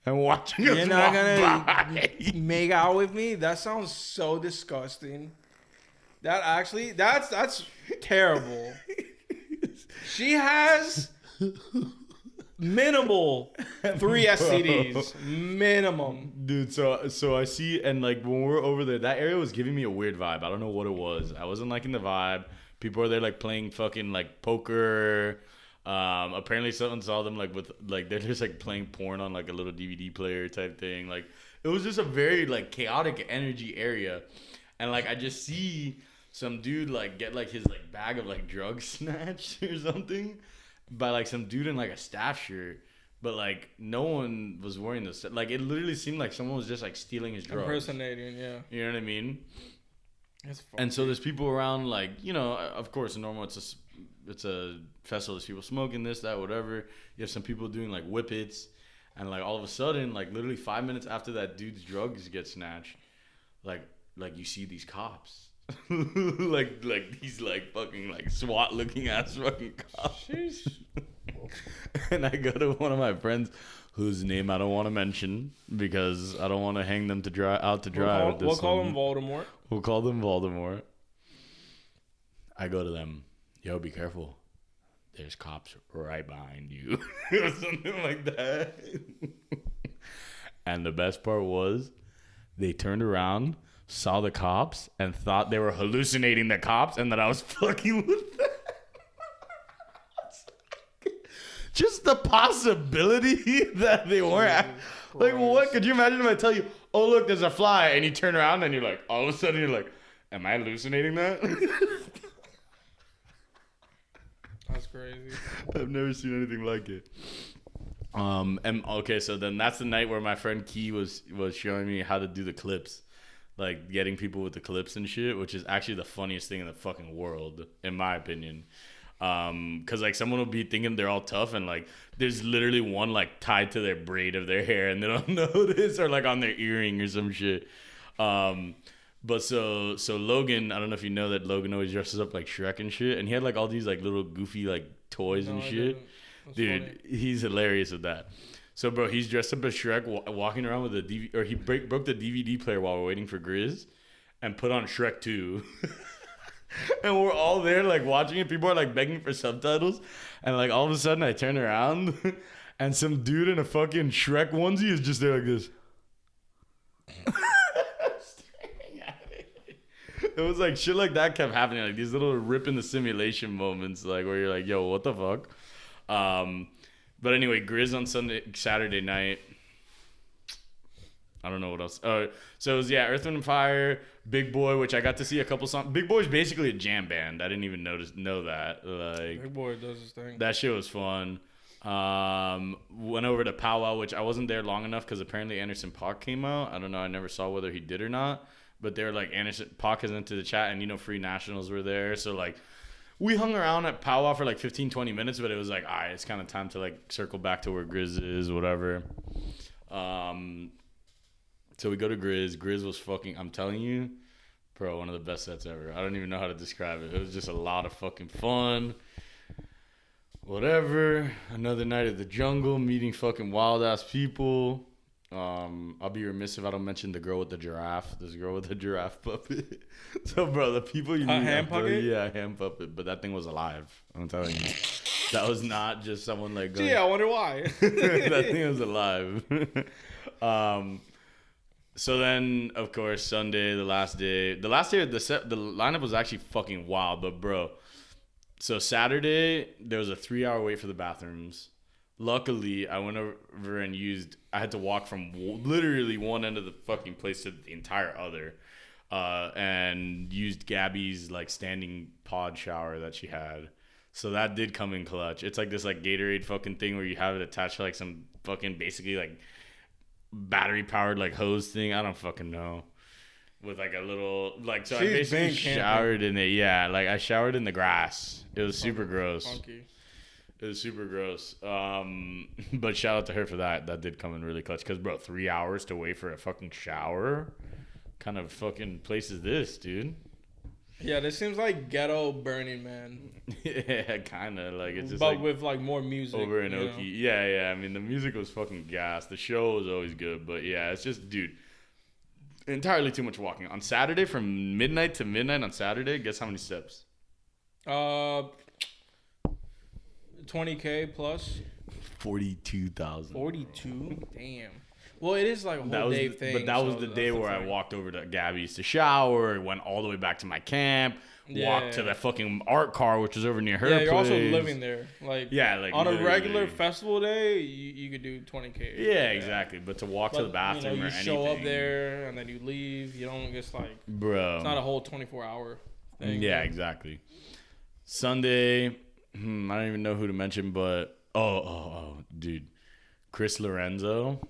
And watching us You're not walk gonna by. make out with me? That sounds so disgusting. That's terrible. She has minimal 3 STDs. Minimum. Dude, so I see, and like when we're over there, that area was giving me a weird vibe. I don't know what it was. I wasn't liking the vibe. People are there like playing fucking like poker. Apparently someone saw them like with like they're just like playing porn on like a little DVD player type thing. Like it was just a very like chaotic energy area, and like I just see some dude like get like his like bag of like drugs snatched or something by like some dude in like a staff shirt, but like no one was wearing this. Like it literally seemed like someone was just like stealing his drugs. Impersonating, yeah. You know what I mean? It's funny. And so there's people around, like, you know, of course, normal it's a festival. There's people smoking this, that, whatever. You have some people doing like whippets, and like all of a sudden, like literally 5 minutes after that dude's drugs get snatched, like you see these cops. like these like fucking like SWAT looking ass fucking cops. And I go to one of my friends whose name I don't want to mention because I don't want to hang them to dry. We'll call him Voldemort. We'll call them Voldemort. I go to them. Yo, be careful. There's cops right behind you. Or something like that. And the best part was they turned around, saw the cops, and thought they were hallucinating the cops and that I was fucking with them. Just the possibility that they weren't. Like, what? Could you imagine if I tell you, oh, look, there's a fly, and you turn around and you're like, all of a sudden you're like, am I hallucinating that? That's crazy. I've never seen anything like it. And okay, so then that's the night where my friend Key was showing me how to do the clips. Like, getting people with the clips and shit, which is actually the funniest thing in the fucking world, in my opinion. Cause like someone will be thinking they're all tough and like there's literally one like tied to their braid of their hair and they don't notice, or like on their earring or some shit. But so Logan, I don't know if you know that Logan always dresses up like Shrek and shit, and he had like all these like little goofy like toys and shit. Dude, funny. He's hilarious with that. So bro, he's dressed up as Shrek, walking around with a DVD, or he broke the DVD player while we're waiting for Grizz, and put on Shrek 2. And we're all there like watching it. People are like begging for subtitles, and like all of a sudden I turn around and some dude in a fucking Shrek onesie is just there like this. Staring at it. It was like shit like that kept happening, like these little rip in the simulation moments, like where you're like, yo, what the fuck? But anyway, Grizz on Saturday night. I don't know what else. So it was, yeah, Earth, Wind & Fire, Big Boy, which I got to see a couple songs. Big Boy's basically a jam band. I didn't even know that. Like, Big Boy does his thing. That shit was fun. Went over to Powwow, which I wasn't there long enough because apparently Anderson .Paak came out. I don't know. I never saw whether he did or not. But they were like, Anderson .Paak is into the chat, and, you know, Free Nationals were there. So, like, we hung around at Powwow for like 15, 20 minutes, but it was like, all right, it's kind of time to, like, circle back to where Grizz is, whatever. So we go to Grizz. Grizz was fucking, I'm telling you, bro, one of the best sets ever. I don't even know how to describe it. It was just a lot of fucking fun. Whatever. Another night at the jungle, meeting fucking wild ass people. I'll be remiss if I don't mention the girl with the giraffe. This girl with the giraffe puppet. So, bro, the people you meet. A hand puppet? Yeah, a hand puppet. But that thing was alive. I'm telling you. That was not just someone like going. Gee, I wonder why. That thing was alive. So then, of course, Sunday, the last day of the set, the lineup was actually fucking wild. But, bro, so Saturday, there was a 3-hour wait for the bathrooms. Luckily, I went over and I had to walk from literally one end of the fucking place to the entire other. And used Gabby's, like, standing pod shower that she had. So that did come in clutch. It's like this, like, Gatorade fucking thing where you have it attached to, like, some fucking basically, like, battery powered like hose thing. I don't fucking know. With like a little like, so I basically showered in it. Yeah, like I showered in the grass. It was super gross. Funky. It was super gross. But shout out to her for that. That did come in really clutch. Cause bro, 3 hours to wait for a fucking shower. Kind of fucking place is this, dude? Yeah, this seems like ghetto Burning Man. Yeah, kind of like it's just but like with like more music. over in you know? Okie. Yeah. I mean, the music was fucking gas. The show was always good, but yeah, it's just, dude, entirely too much walking. On Saturday, from midnight to midnight on Saturday, guess how many steps? 20K plus. 42,000. 42. Damn. Well, it is like a whole day thing. But that was the day where I walked over to Gabby's to shower, went all the way back to my camp, walked to the fucking art car, which is over near her place. You're also living there. Like on a regular literally. Festival day, you could do 20K. Yeah, exactly. But to walk to the bathroom you or anything. show up there and then you leave. You don't just like, bro. It's not a whole 24-hour thing. Yeah, exactly. Sunday, I don't even know who to mention, but dude, Chris Lorenzo.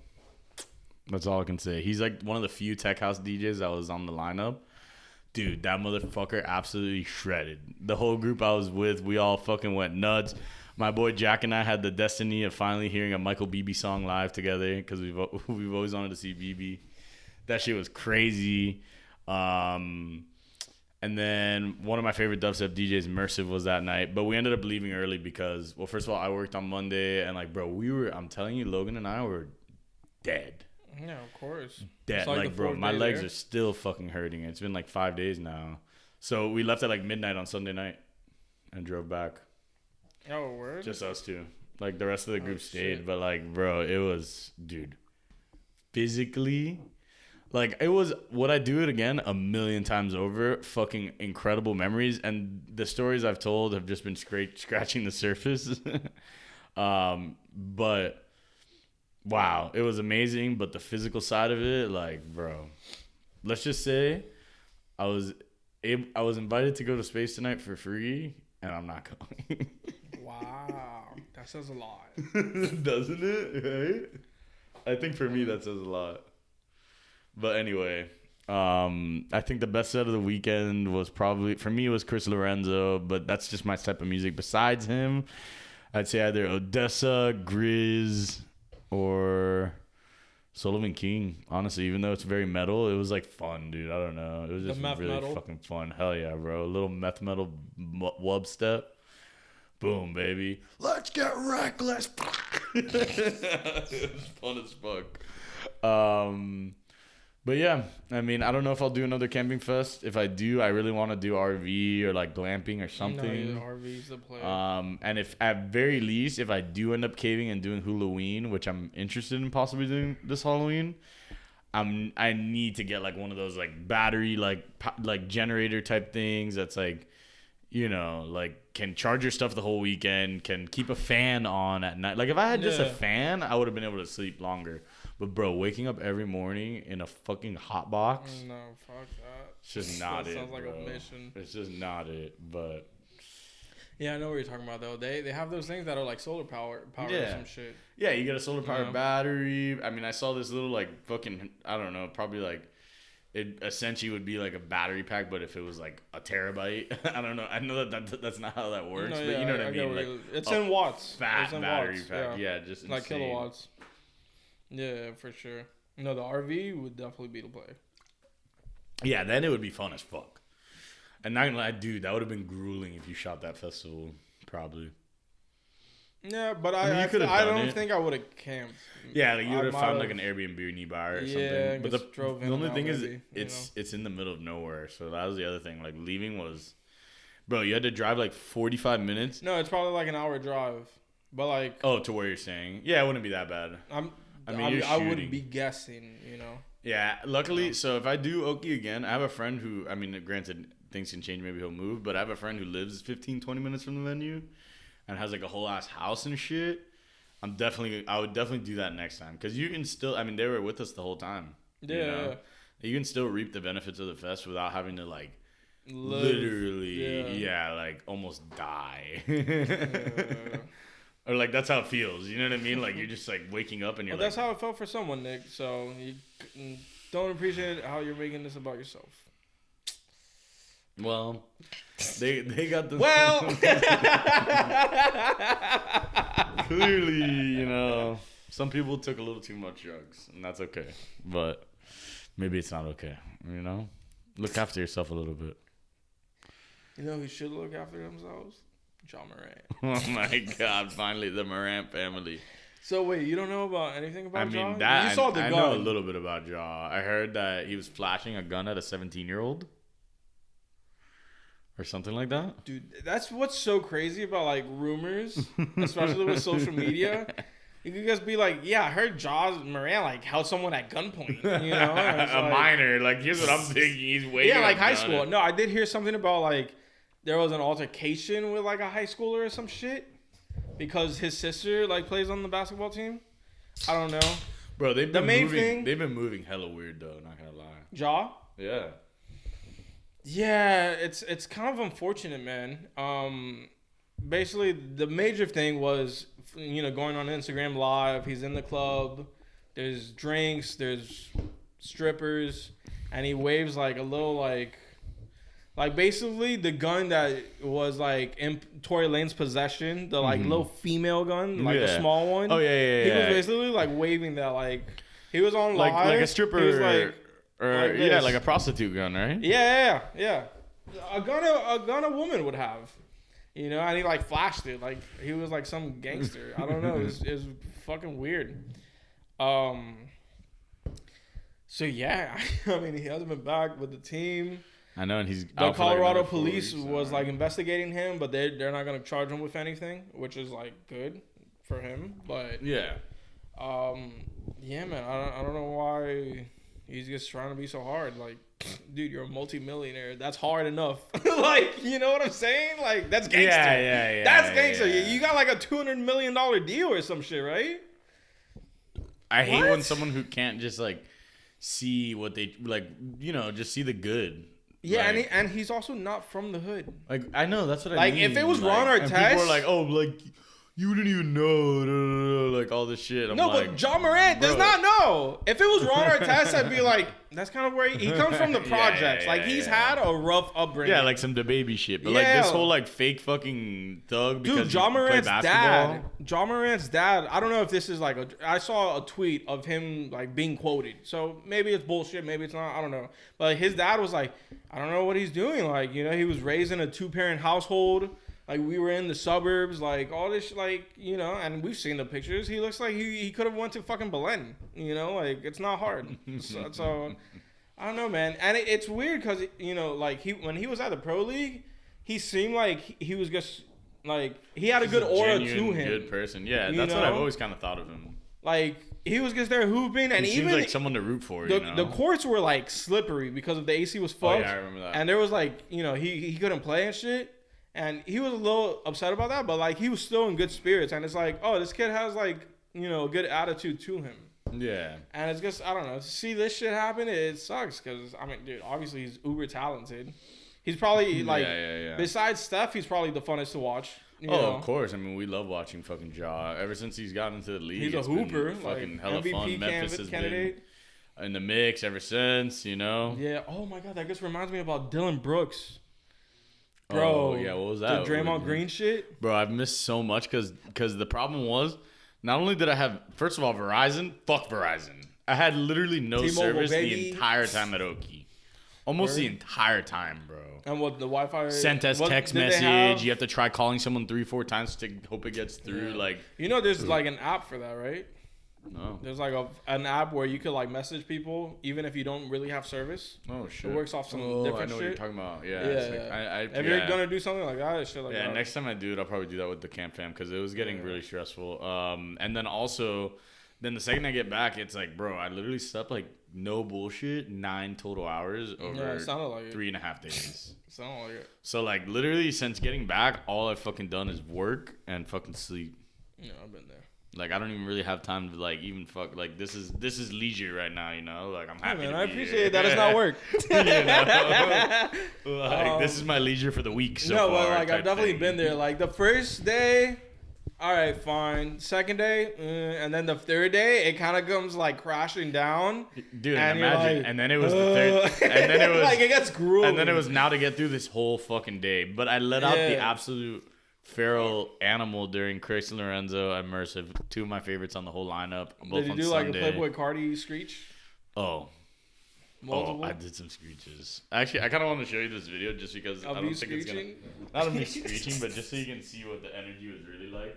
That's all I can say. He's like one of the few tech house DJs that was on the lineup. Dude, that motherfucker absolutely shredded. The whole group I was with, we all fucking went nuts. My boy Jack and I had the destiny of finally hearing a Michael Bibi song live together because we've always wanted to see Bibi. That shit was crazy. And then one of my favorite dubstep DJs, Immersive, was that night. But we ended up leaving early because, well, first of all, I worked on Monday. And, like, bro, I'm telling you, Logan and I were dead. Yeah, of course. Dead. Like bro, my legs are still fucking hurting. It's been like 5 days now. So we left at like midnight on Sunday night and drove back. Oh, word? Just us two. Like the rest of the group stayed. But like, bro, it was, dude, physically, like it was, would I do it again? A million times over. Fucking incredible memories. And the stories I've told have just been scratching the surface. But wow, it was amazing, but the physical side of it, like, bro, let's just say I was invited to go to space tonight for free, and I'm not going. Wow, that says a lot. Doesn't it? Right? I think for me that says a lot. But anyway, I think the best set of the weekend was probably, for me, it was Chris Lorenzo, but that's just my type of music. Besides him, I'd say either Odessa, Grizz, or Sullivan King. Honestly, even though it's very metal, it was like fun, dude. I don't know. It was just really fucking fun. Hell yeah, bro. A little meth metal wub step. Boom, baby. Let's get reckless. It was fun as fuck. But yeah, I mean, I don't know if I'll do another camping fest. If I do, I really want to do RV or like glamping or something. No, RV's the play. And if at very least, if I do end up caving and doing Halloween, which I'm interested in possibly doing this Halloween, I need to get like one of those like battery like generator type things that's like, you know, like can charge your stuff the whole weekend, can keep a fan on at night. Like if I had just a fan, I would have been able to sleep longer. But bro, waking up every morning in a fucking hot box. No, fuck that. It's just not it. Sounds like bro. a mission. It's just not it. But yeah, I know what you're talking about though. They have those things that are like solar power or some shit. Yeah, you get a solar powered battery. I mean, I saw this little like fucking, I don't know, probably like it essentially would be like a battery pack, but if it was like a terabyte, I don't know. I know that's not how that works, but you know what I mean. Like it's in watts. Fat in battery watts. pack. Yeah, just like insane. kilowatts. Yeah, for sure. No, the RV would definitely be the play. Yeah, then it would be fun as fuck. And not gonna lie, dude, that would have been grueling if you shot that festival, probably. Yeah, but I don't think I would have camped. Yeah, like you would have found like an Airbnb nearby or something. But the only thing is, it's in the middle of nowhere. So that was the other thing. Like leaving was, bro, you had to drive like 45 minutes. No, it's probably like an hour drive. But like, oh, to where you're staying? Yeah, it wouldn't be that bad. I would be guessing, you know. Yeah, luckily, so if I do Okie again, I have a friend who, I mean, granted, things can change, maybe he'll move, but I have a friend who lives 15, 20 minutes from the venue and has like a whole ass house and shit. I would definitely do that next time because you can still, I mean, they were with us the whole time. Yeah. You know? You can still reap the benefits of the fest without having to like literally, like almost die. Or like that's how it feels, you know what I mean? Like you're just like waking up and you're that's how it felt for someone, Nick. So you don't appreciate how you're making this about yourself. Well, they got the clearly, you know, some people took a little too much drugs, and that's okay. But maybe it's not okay, you know. Look after yourself a little bit. You know who should look after themselves? John Morant. Oh my God! Finally, the Morant family. So wait, you don't know about anything about Ja? I mean, that you saw the I gun. know a little bit about Ja. I heard that he was flashing a gun at a 17-year-old or something like that. Dude, that's what's so crazy about like rumors, especially with social media. You could just be like, yeah, I heard Ja Morant like held someone at gunpoint. You know, A minor. Like, here's what I'm thinking. He's waiting. Yeah, like high school. No, I did hear something about like there was an altercation with like a high schooler or some shit because his sister like plays on the basketball team. I don't know. Bro, they've been moving hella weird though, not gonna lie. Ja? Yeah. Yeah, it's kind of unfortunate, man. Basically the major thing was, you know, going on Instagram Live, he's in the club, there's drinks, there's strippers, and he waves like a little like basically the gun that was like in Tory Lane's possession, the like little female gun, like the small one. Oh yeah. He was basically like waving that, like he was on live, like a stripper, he was like like a prostitute gun, right? Yeah. A gun a woman would have, you know, and he like flashed it like he was like some gangster. I don't know. It was fucking weird. So yeah, I mean, he hasn't been back with the team. I know, and he's the Colorado police was like investigating him, but they're not gonna charge him with anything, which is like good for him. But yeah, man, I don't know why he's just trying to be so hard. Like, dude, you're a multimillionaire. That's hard enough. Like, you know what I'm saying? Like, that's gangster. Yeah. That's gangster. Yeah. You got like a $200 million deal or some shit, right? I hate when someone who can't just like see what they like, you know, just see the good. Yeah, like, and he's also not from the hood. Like, I know, that's what I like, mean. if it was like, Ron Artest, people are like, oh, like, you didn't even know, like all this shit. I'm like, but Ja Morant does not know. If it was Ron Artest, I'd be like, that's kind of where he comes from, the projects. He's had a rough upbringing. Yeah, like some DaBaby shit. But like this whole like fake fucking thug because dude, Ja Morant's basketball. Ja Morant's dad. I don't know if this is like I saw a tweet of him like being quoted. So maybe it's bullshit, maybe it's not. I don't know. But his dad was like, I don't know what he's doing. Like, you know, he was raised in a 2-parent household. Like, we were in the suburbs, like, all this, like, you know, and we've seen the pictures. He looks like he could have went to fucking Belen, you know? Like, it's not hard. So I don't know, man. And it's weird because, you know, like, when he was at the Pro League, he seemed like he was just, like, he had a good aura to him. Good person. Yeah, that's what I've always kind of thought of him. Like, he was just there hooping, and he even seems like someone to root for. The courts were, like, slippery because of the AC was fucked. Oh, yeah, I remember that. And there was, like, you know, he couldn't play and shit. And he was a little upset about that, but, like, he was still in good spirits. And it's like, oh, this kid has, like, you know, a good attitude to him. Yeah. And it's just, I don't know. To see this shit happen, it sucks. Because, I mean, dude, obviously he's uber talented. He's probably, like, besides Steph, he's probably the funnest to watch. You know? Of course. I mean, we love watching fucking Ja. Ever since he's gotten into the league, he's a hooper. Fucking like, hella MVP fun. Memphis has candidate. been in the mix ever since, you know? Yeah. Oh, my God. That just reminds me about Dylan Brooks. Bro, oh, yeah, what was that? The Draymond Green shit? Bro, I've missed so much because the problem was, not only did I have, first of all, Verizon, fuck Verizon. I had literally no T-Mobile, service the entire time at Okie. Almost the entire time, bro. And what, the Wi-Fi? Sent us text message. You have to try calling someone 3-4 times to hope it gets through. Like, you know, there's like an app for that, right? No. There's like an app where you could like message people even if you don't really have service. Oh shit! It works off some different shit. I know what you're talking about. Yeah. If you're gonna do something like that, shit like that. Yeah. Next time I do it, I'll probably do that with the camp fam because it was getting really stressful. And then also, the second I get back, it's like, bro, I literally slept like no bullshit 9 total hours over 3.5 days. Sounded like it. So like literally since getting back, all I've fucking done is work and fucking sleep. Yeah, I've been there. Like, I don't even really have time to, like, even fuck. Like, this is leisure right now, you know? Like, I'm happy to be I appreciate that. It's not work. You know? Like, this is my leisure for the week so far. No, but, like, I've definitely been there. Like, the first day, all right, fine. Second day, and then the third day, it kind of comes, like, crashing down. Dude, and imagine. Like, and then it was the third. And then it was. Like, it gets grueling. And then it was now to get through this whole fucking day. But I let out the absolute feral animal during Chris Lorenzo and Mercive, 2 of my favorites on the whole lineup. Both Did you do Sunday. like a Playboy Cardi screech? Oh, Multiple? Oh, I did some screeches. Actually, I kind of want to show you this video just because I don't think it's gonna. Not of me screeching, but just so you can see what the energy was really like.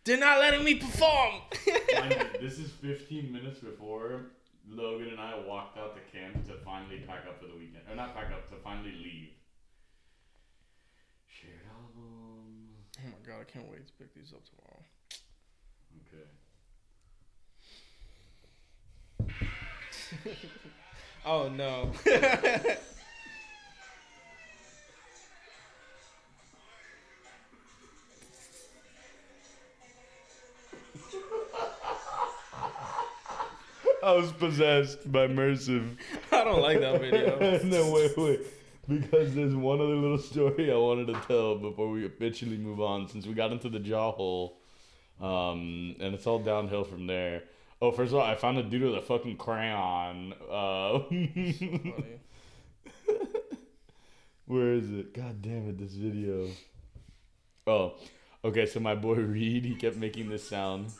They're not letting me perform. This is 15 minutes before Logan and I walked out the camp to finally pack up for the weekend. Or not pack up, to finally leave. Shared album. Oh my god, I can't wait to pick these up tomorrow. Okay. Oh no. I was possessed by Mersive. I don't like that video. No, wait. Because there's one other little story I wanted to tell before we officially move on, since we got into the jaw hole. And it's all downhill from there. Oh, first of all, I found a dude with a fucking crayon. Where is it? God damn it, this video. Oh, okay, so my boy Reed, he kept making this sound.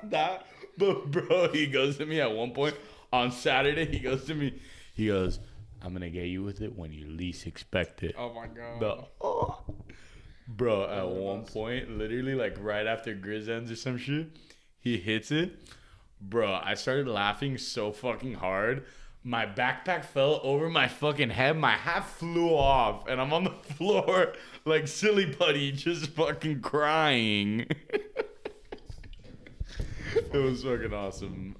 That. But bro, he goes to me at one point on Saturday. He goes to me. He goes, "I'm gonna get you with it when you least expect it." Oh my god. Bro, at one point, literally like right after Grizz ends or some shit, he hits it. Bro, I started laughing so fucking hard. My backpack fell over my fucking head. My hat flew off, and I'm on the floor like silly putty, just fucking crying. It was fucking awesome.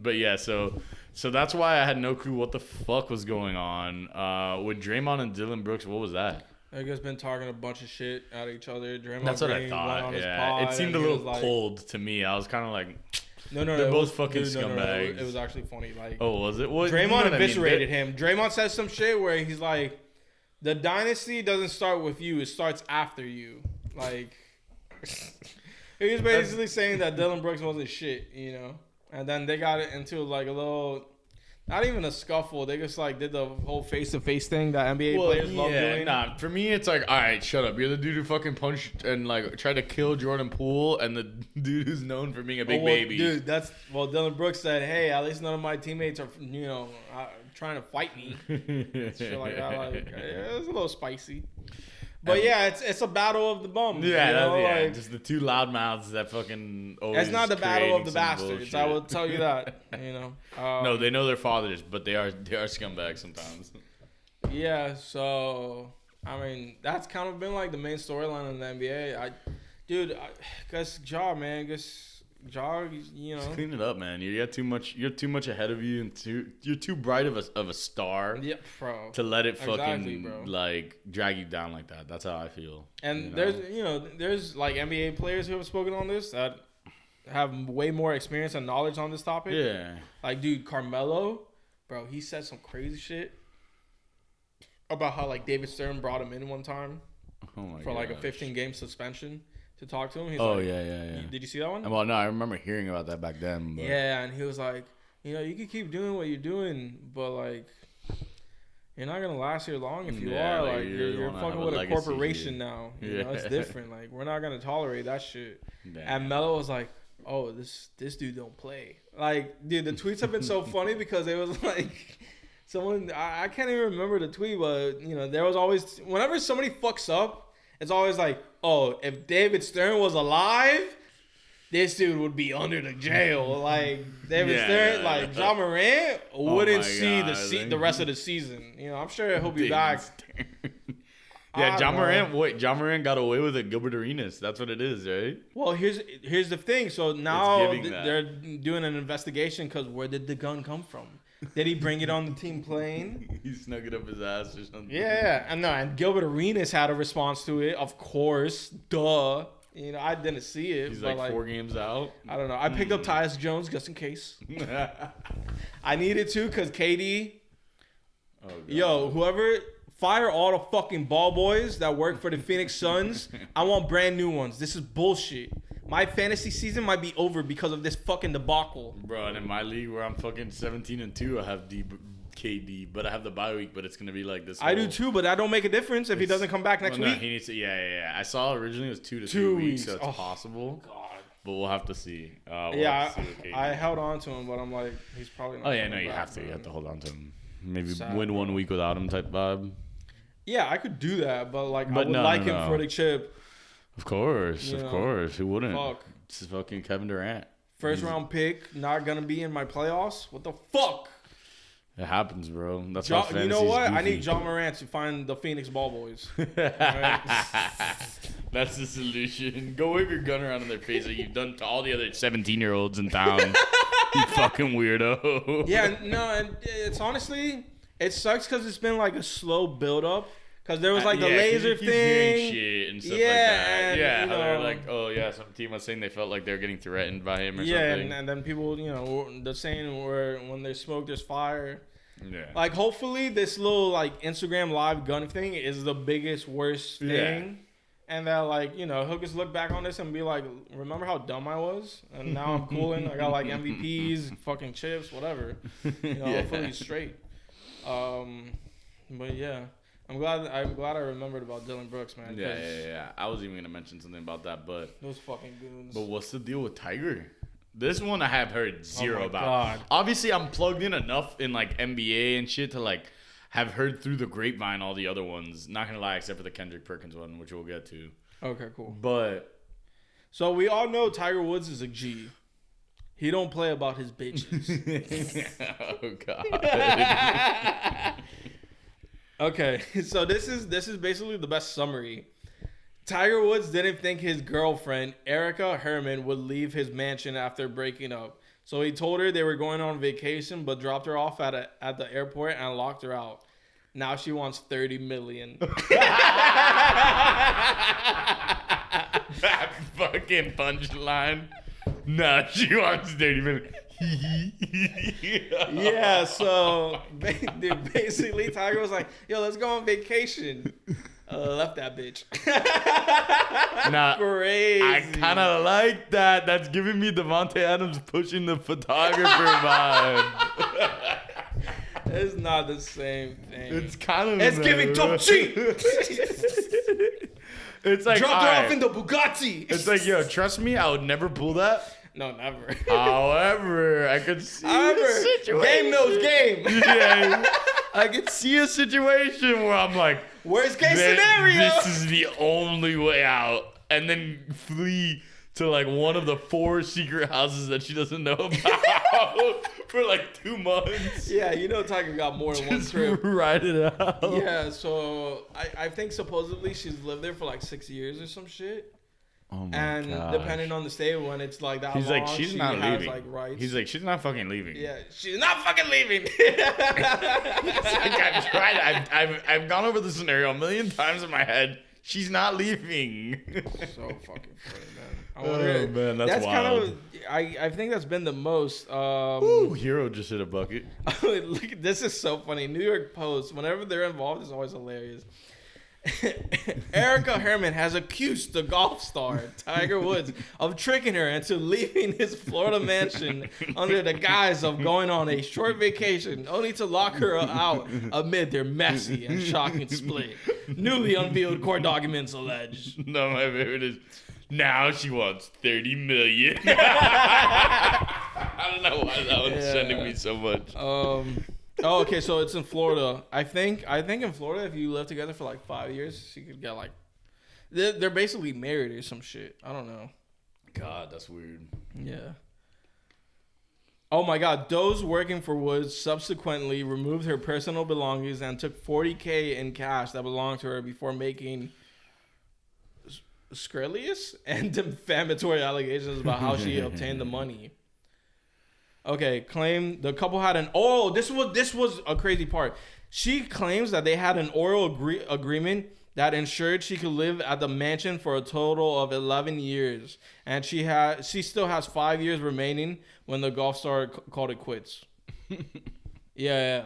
But yeah, so that's why I had no clue what the fuck was going on. With Draymond and Dylan Brooks, what was that? I guess been talking a bunch of shit at each other. Draymond That's what I Green thought. went on his Yeah, pod it seemed a and he little was like, cold to me. I was kind of like, no, they're both fucking No, scumbags. it was actually funny. Like, Oh, was it? Well, Draymond you know what I mean. eviscerated him. Draymond says some shit where he's like, the dynasty doesn't start with you, it starts after you. Like, he was basically saying that Dylan Brooks wasn't shit, you know? And then they got into like a little, not even a scuffle. They just like did the whole face-to-face thing that NBA players love doing. Nah, for me, it's like, all right, shut up. You're the dude who fucking punched and like tried to kill Jordan Poole, and the dude who's known for being a big baby. Dude, Dylan Brooks said, hey, at least none of my teammates are, you know, trying to fight me. Shit like that. Like, it was a little spicy. But yeah, it's a battle of the bums. Yeah, you know? like, just the two loudmouths that fucking always. It's not the battle of the creating some bastards. bullshit. I will tell you that. You know. No, they know their fathers, but they are scumbags sometimes. Yeah. So I mean, that's kind of been like the main storyline in the NBA. Guess Ja, man, Ja, you know. Just clean it up, man. You're too much ahead of you, and you're too bright of a star. Yeah, bro. To let it fucking exactly, like drag you down like that. That's how I feel. And there's like NBA players who have spoken on this that have way more experience and knowledge on this topic. Yeah. Like, dude, Carmelo, bro, he said some crazy shit about how like David Stern brought him in one time for like a 15-game suspension to talk to him. He's yeah. Did you see that one? Well, no, I remember hearing about that back then. But. Yeah, and he was like, you know, you can keep doing what you're doing, but like, you're not gonna last here long if you are. Like, you're fucking with a corporation now. You know, it's different. Like, we're not gonna tolerate that shit. Damn. And Melo was like, oh, this dude don't play. Like, dude, the tweets have been so funny because it was like. Someone, I can't even remember the tweet, but, you know, there was always, whenever somebody fucks up, it's always like, oh, if David Stern was alive, this dude would be under the jail. Like, David Stern, like, Ja Morant wouldn't see the rest of the season. You know, I'm sure he'll be back. Yeah, Ja Morant got away with it. Gilbert Arenas. That's what it is, right? Well, here's the thing. So now they're doing an investigation because where did the gun come from? Did he bring it on the team plane? He snuck it up his ass or something. Yeah, and Gilbert Arenas had a response to it, of course. Duh. You know, I didn't see it. He's like 4 games out. I don't know. I picked up Tyus Jones just in case. I needed to because KD. Oh, yo, whoever, fire all the fucking ball boys that work for the Phoenix Suns. I want brand new ones. This is bullshit. My fantasy season might be over because of this fucking debacle. Bro, and in my league where I'm fucking 17-2, I have KD, but I have the bye week, but it's going to be like this. I do too, but that don't make a difference if he doesn't come back next week. He needs to, yeah. I saw originally it was 2 to 3 weeks, so it's possible. God. but we'll have to see. I held on to him, but I'm like, he's probably not. Oh yeah, no, you back, have to. man. You have to hold on to him. Maybe Sad, win 1 bro. week without him type vibe. Yeah, I could do that, but like, But I would no, like no, him no. for the chip. Of course, You of know, course. Who wouldn't? Fuck. It's fucking Kevin Durant. First round pick, not gonna be in my playoffs. What the fuck? It happens, bro. That's how You fantasy's know what? goofy. I need John Morant to find the Phoenix Ball Boys. That's the solution. Go wave your gun around in their face like you've done to all the other 17-year-olds in town. You fucking weirdo. Yeah, no, and it's honestly, it sucks because it's been like a slow build up. Because there was like the 'cause laser you keep hearing thing. shit and stuff Yeah, like that. and, Yeah, you how they're know, like, oh yeah, some team was saying they felt like they were getting threatened by him or Yeah, something. and then people, the saying where when there's smoke, there's fire. Yeah. Like, hopefully, this little like Instagram live gun thing is the biggest, worst thing. Yeah. And that, like, he'll just look back on this and be like, remember how dumb I was? And now I'm cooling. I got, like, MVPs, fucking chips, whatever. Hopefully he's straight. But, yeah. I'm glad I remembered about Dylan Brooks, man. Yeah. I was even going to mention something about that, but... Those fucking goons. But what's the deal with Tiger? This one I have heard zero my about. God. Obviously, I'm plugged in enough in, like, NBA and shit to, like... have heard through the grapevine all the other ones. Not gonna lie, except for the Kendrick Perkins one, which we'll get to. Okay, cool. But So we all know Tiger Woods is a G. He don't play about his bitches. oh god. Okay, so this is basically the best summary. Tiger Woods didn't think his girlfriend, Erica Herman, would leave his mansion after breaking up. So he told her they were going on vacation, but dropped her off at the airport and locked her out. Now she wants $30 million. That fucking punchline. Nah, she wants 30 minutes. Yeah, so dude, basically Tiger was like, yo, let's go on vacation. Left that bitch. Nah, Crazy. I kind of like that. That's giving me Devontae Adams pushing the photographer vibe. It's not the same thing. It's kind of. It's giving top cheap. It's like Dropped her alright. off in the Bugatti. It's like, yo, trust me, I would never pull that. No, never. However, I could see However, a situation. game knows game. Yeah, I could see a situation where I'm like, Worst case "Th- scenario. This is the only way out, and then flee to like one of the 4 secret houses that she doesn't know about for like 2 months. Yeah, Tiger got more than one Just crib. ride it out. Yeah, so I think supposedly she's lived there for like 6 years or some shit. Oh my And gosh. depending on the state, when it's like that He's long, like, she's she not has leaving. like rights. He's like, she's not fucking leaving. yeah, she's not fucking leaving. Like, I've tried. I've gone over the scenario a million times in my head. She's not leaving. So fucking funny, man. I Oh, wonder, man, that's kind wild. of. I think that's been the most. Ooh, Hero just hit a bucket. Look, this is so funny. New York Post, whenever they're involved, is always hilarious. Erica Herman has accused the golf star Tiger Woods of tricking her into leaving his Florida mansion under the guise of going on a short vacation, only to lock her out amid their messy and shocking split. Newly unveiled court documents allege. No, my favorite is now she wants 30 million. I don't know why that one's sending me so much. Oh, okay, so it's in Florida. I think in Florida, if you live together for like 5 years, you could get like, they're basically married or some shit. I don't know. God, that's weird. Yeah. Oh my God, those working for Woods subsequently removed her personal belongings and took $40K in cash that belonged to her before making scurrilous and defamatory allegations about how she obtained the money. Okay, claim the couple had this was a crazy part. She claims that they had an oral agreement that ensured she could live at the mansion for a total of 11 years, and she still has 5 years remaining when the golf star called it quits. Yeah.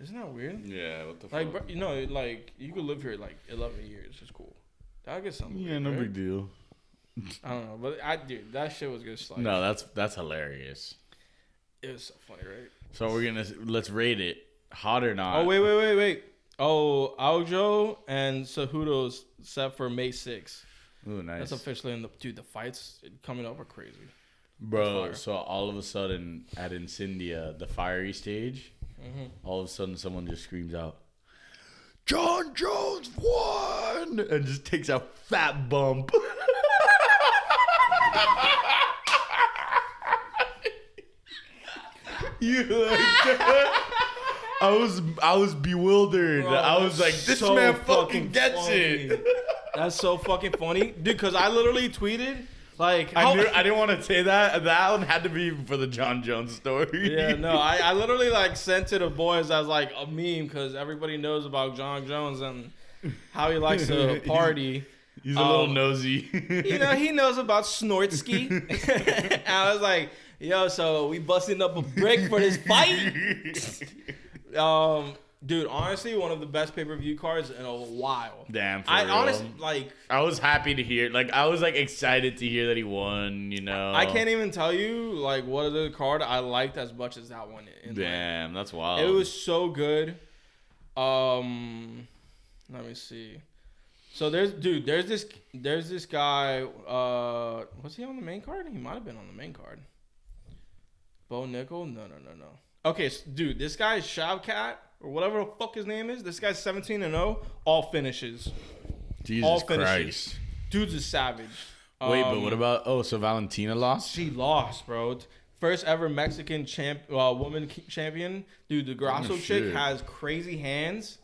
Isn't that weird? Yeah, what the fuck? Like, bro, like you could live here like 11 years. It's cool. That'll get something. Yeah, weird, no right? big deal. I don't know, but dude, that shit was just like. No, that's hilarious. It was so funny, right? So let's rate it. Hot or not? Oh, wait. Oh, Aljo and Cejudo's set for May 6th. Ooh, nice. That's officially in the dude. The fights coming up are crazy. Bro, so all of a sudden at Incendia, the fiery stage, all of a sudden someone just screams out, Jon Jones won! And just takes a fat bump. You like that? I was bewildered. Bro, I was like, this so man fucking gets funny. it. That's so fucking funny, dude. Because I literally tweeted like, I didn't want to say that. That one had to be for the Jon Jones story. Yeah, no, I literally like sent to the boys as like a meme because everybody knows about Jon Jones and how he likes to party. He's a little nosy. You know, he knows about Snortsky. And I was like, yo, so we busting up a brick for this fight? Dude, honestly, one of the best pay-per-view cards in a while. Damn, for I real. honestly, like... I was happy to hear. Like, I was, like, excited to hear that he won, you know. I can't even tell you, like, what other card I liked as much as that one. Damn, that's wild. It was so good. Let me see. So there's this guy. Was he on the main card? He might have been on the main card. Bo Nickel? No. Okay, so, dude, this guy is Shavkat or whatever the fuck his name is. This guy's 17-0, all finishes. Jesus all Christ. finishes. Dude's a savage. Wait, but what about? Oh, so Valentina lost? She lost, bro. First ever Mexican woman champion. Dude, the Grasso chick has crazy hands,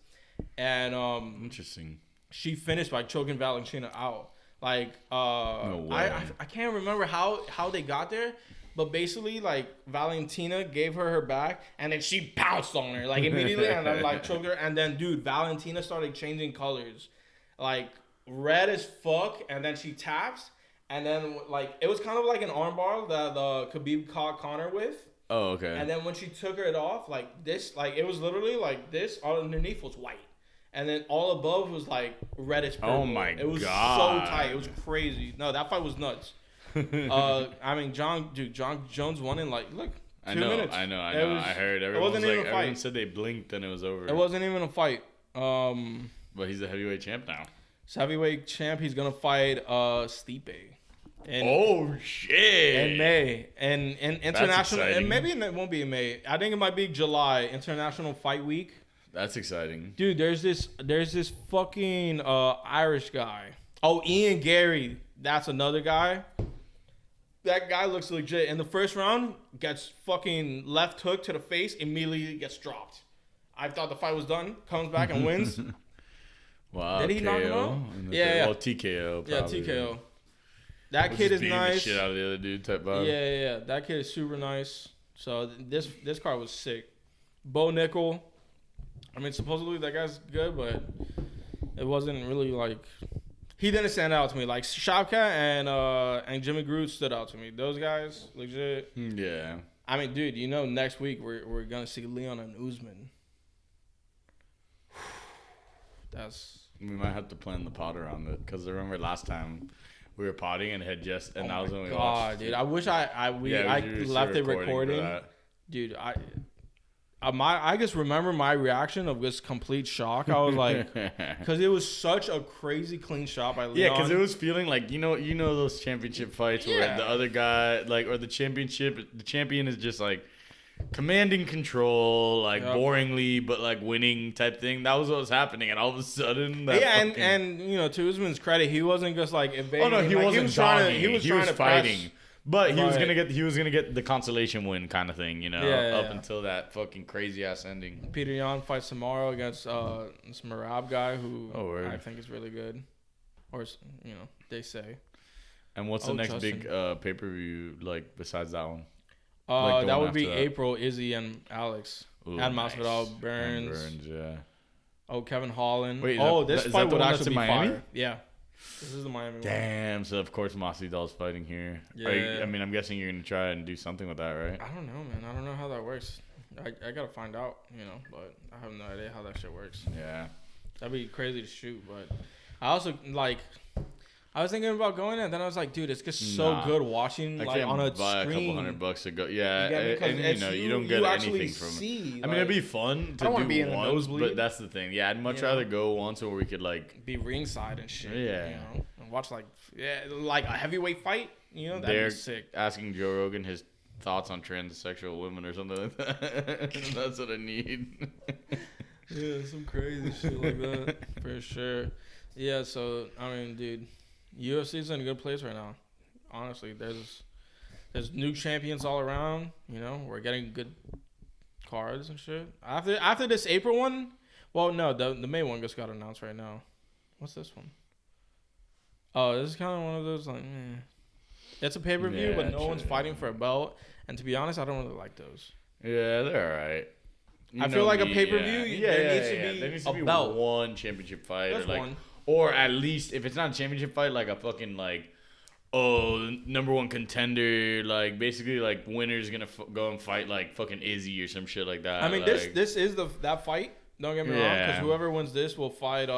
and Interesting. she finished by choking Valentina out. Like, No way. I can't remember how they got there, but basically, like, Valentina gave her back, and then she pounced on her, like, immediately, and then, like, choked her. And then, dude, Valentina started changing colors. Like, red as fuck, and then she taps, and then, like, it was kind of like an armbar that Khabib caught Conor with. Oh, okay. And then when she took it off, like, this, like, it was literally, like, this, all underneath was white. And then all above was, like, reddish purple. Oh, my God. It was so tight. It was crazy. No, that fight was nuts. I mean, Jon Jones won in, like, look, 2 minutes. I know. Was, I heard. Everyone said they blinked and it was over. It wasn't even a fight. But he's the heavyweight champ now. He's heavyweight champ. He's going to fight Stipe. Oh, shit. In May. And international. And exciting. maybe it won't be in May. I think it might be July. International Fight Week. That's exciting. Dude, there's this fucking Irish guy. Oh, Ian Gary. That's another guy. That guy looks legit. In the first round, gets fucking left hook to the face, immediately gets dropped. I thought the fight was done. Comes back and wins. Wow. Did he knock him out? Yeah. Well, TKO. Probably. Yeah, TKO. That Was kid just is beating nice. The shit out of the other dude type vibe. Yeah. That kid is super nice. So this card was sick. Bo Nickel. I mean, supposedly that guy's good, but it wasn't really like he didn't stand out to me. Like Shavkat and Jimmy Groot stood out to me. Those guys, legit. Yeah. I mean, dude, you know, next week we're gonna see Leon and Usman. We might have to plan the pod around it because I remember last time we were potting and had just that was when we watched. Dude, I wish I left it recording. Dude, I just remember my reaction of just complete shock. I was like, because it was such a crazy clean shot by Leon. Yeah, because it was feeling like you know those championship fights where the other guy or the champion is just like commanding control, like boringly, but like winning type thing. That was what was happening, and all of a sudden, and you know, to Usman's credit, he wasn't just like evading. Oh no, he wasn't trying. He was trying to fighting. Press. But he was gonna get the consolation win kind of thing, you know, up until that fucking crazy ass ending. Peter Yan fights tomorrow against this Marab guy who I think is really good, or you know they say. And what's the next big pay per view like besides that one? That would be April. Izzy and Alex. Ooh, and nice. Masvidal, Burns. Yeah. Oh, Kevin Holland. Wait, this fight would actually be Miami? Fire. Yeah. This is the Miami Damn, so of course Masvidal's fighting here. Yeah. I mean, I'm guessing you're going to try and do something with that, right? I don't know, man. I don't know how that works. I got to find out, you know, but I have no idea how that shit works. Yeah. That'd be crazy to shoot, but I also, like, I was thinking about going and then I was like, dude, it's just so good watching like on a buy screen. $200 to go. Yeah, and you know, you don't get anything from see, I mean, it'd be fun to do be in once, but that's the thing. Yeah, I'd much rather go once where we could like be ringside and shit. Yeah. You know? and watch like a heavyweight fight. You know, that'd They're be sick. asking Joe Rogan his thoughts on transsexual women or something like that. That's what I need. Yeah, some crazy shit like that for sure. Yeah, so I mean, dude, UFC's in a good place right now. Honestly, there's new champions all around. You know, we're getting good cards and shit. After this April one, well, no, the May one just got announced right now. What's this one? Oh, this is kind of one of those like, it's a pay per view, but no one's fighting for a belt. And to be honest, I don't really like those. Yeah, they're alright. I feel like a pay per view. There needs to be a belt. One championship fight, That's one. Or at least if it's not a championship fight, like a fucking number one contender, like basically like winner's gonna go and fight like fucking Izzy or some shit like that. I mean, like, this is that fight. Don't get me wrong, because whoever wins this will fight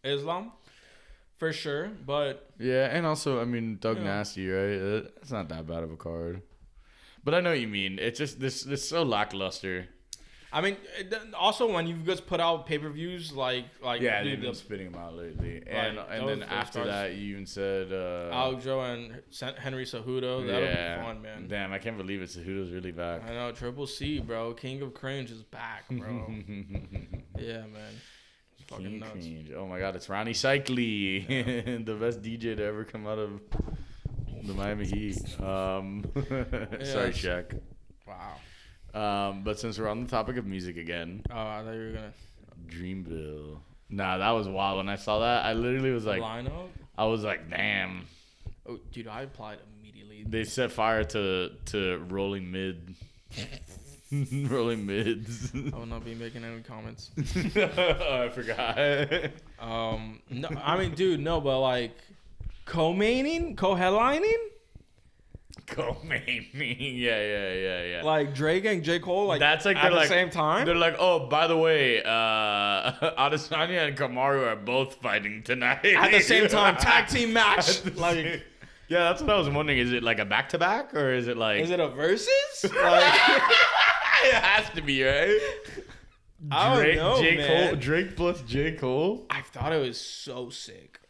Islam for sure. But yeah, and also I mean Doug Nasty, right? It's not that bad of a card. But I know what you mean. It's just this so lackluster. I mean, also when you've just put out pay-per-views like yeah, they've been spitting them out lately, and then after that you even said Aljo and Henry Cejudo. That'll be fun, man. Damn, I can't believe it. Cejudo's really back. I know, Triple C, bro, King of Cringe is back, bro. Yeah, man. It's fucking nuts. Cringe. Oh my God, it's Ronnie Cycli, the best DJ to ever come out of the Miami Heat. Sorry, Shaq. Wow. But since we're on the topic of music again. Oh, I thought you were gonna. Dreamville. Nah, that was wild. When I saw that, I literally was like, lineup? I was like, damn. Oh, dude, I applied immediately. They set fire to Rolling Mid. Rolling Mids. I will not be making any comments. Oh, I forgot. No, I mean, dude, no, but like, co-headlining? Yeah. Like Drake and J. Cole, like that's like at the same time. They're like, oh, by the way, Adesanya and Kamaru are both fighting tonight at the same time, tag team match. Like, yeah, that's what I was wondering. Is it like a back to back or is it like? Is it a versus? Like, it has to be, right? I don't know, J. man. Cole, Drake plus J. Cole. I thought it was so sick.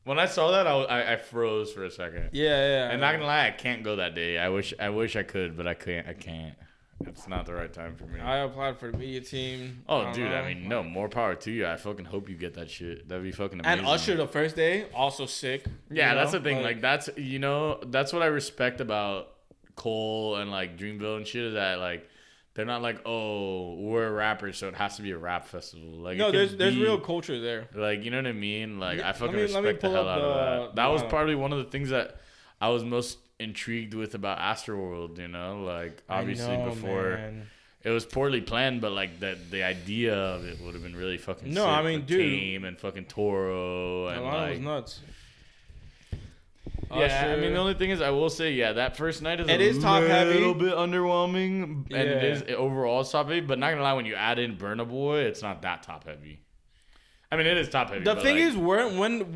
When I saw that, I froze for a second. Yeah. And not gonna lie, I can't go that day. I wish I could, but I can't. It's not the right time for me. I applied for the media team. Oh, dude, I mean, no, more power to you. I fucking hope you get that shit. That'd be fucking amazing. And Usher the first day, also sick. Yeah, that's the thing. Like that's that's what I respect about Cole and like Dreamville and shit is that like they're not like, oh, we're rappers, so it has to be a rap festival. Like no, there's real culture there. Like, you know what I mean? Like Yeah, I fucking let me respect the pull hell up out of that. That was the- probably one of the things that I was most intrigued with about Astroworld, you know? Like obviously before man. it was poorly planned, but like the idea of it would have been really fucking No, sick I mean, with dude, Tame and fucking Toro and The like line was nuts. yeah, Usher. I mean the only thing is I will say that first night is It a is top heavy. little bit underwhelming, and it Yeah. is overall top heavy. But not gonna lie, when you add in Burna Boy, it's not that top heavy. I mean, it is top heavy. The but thing like, is,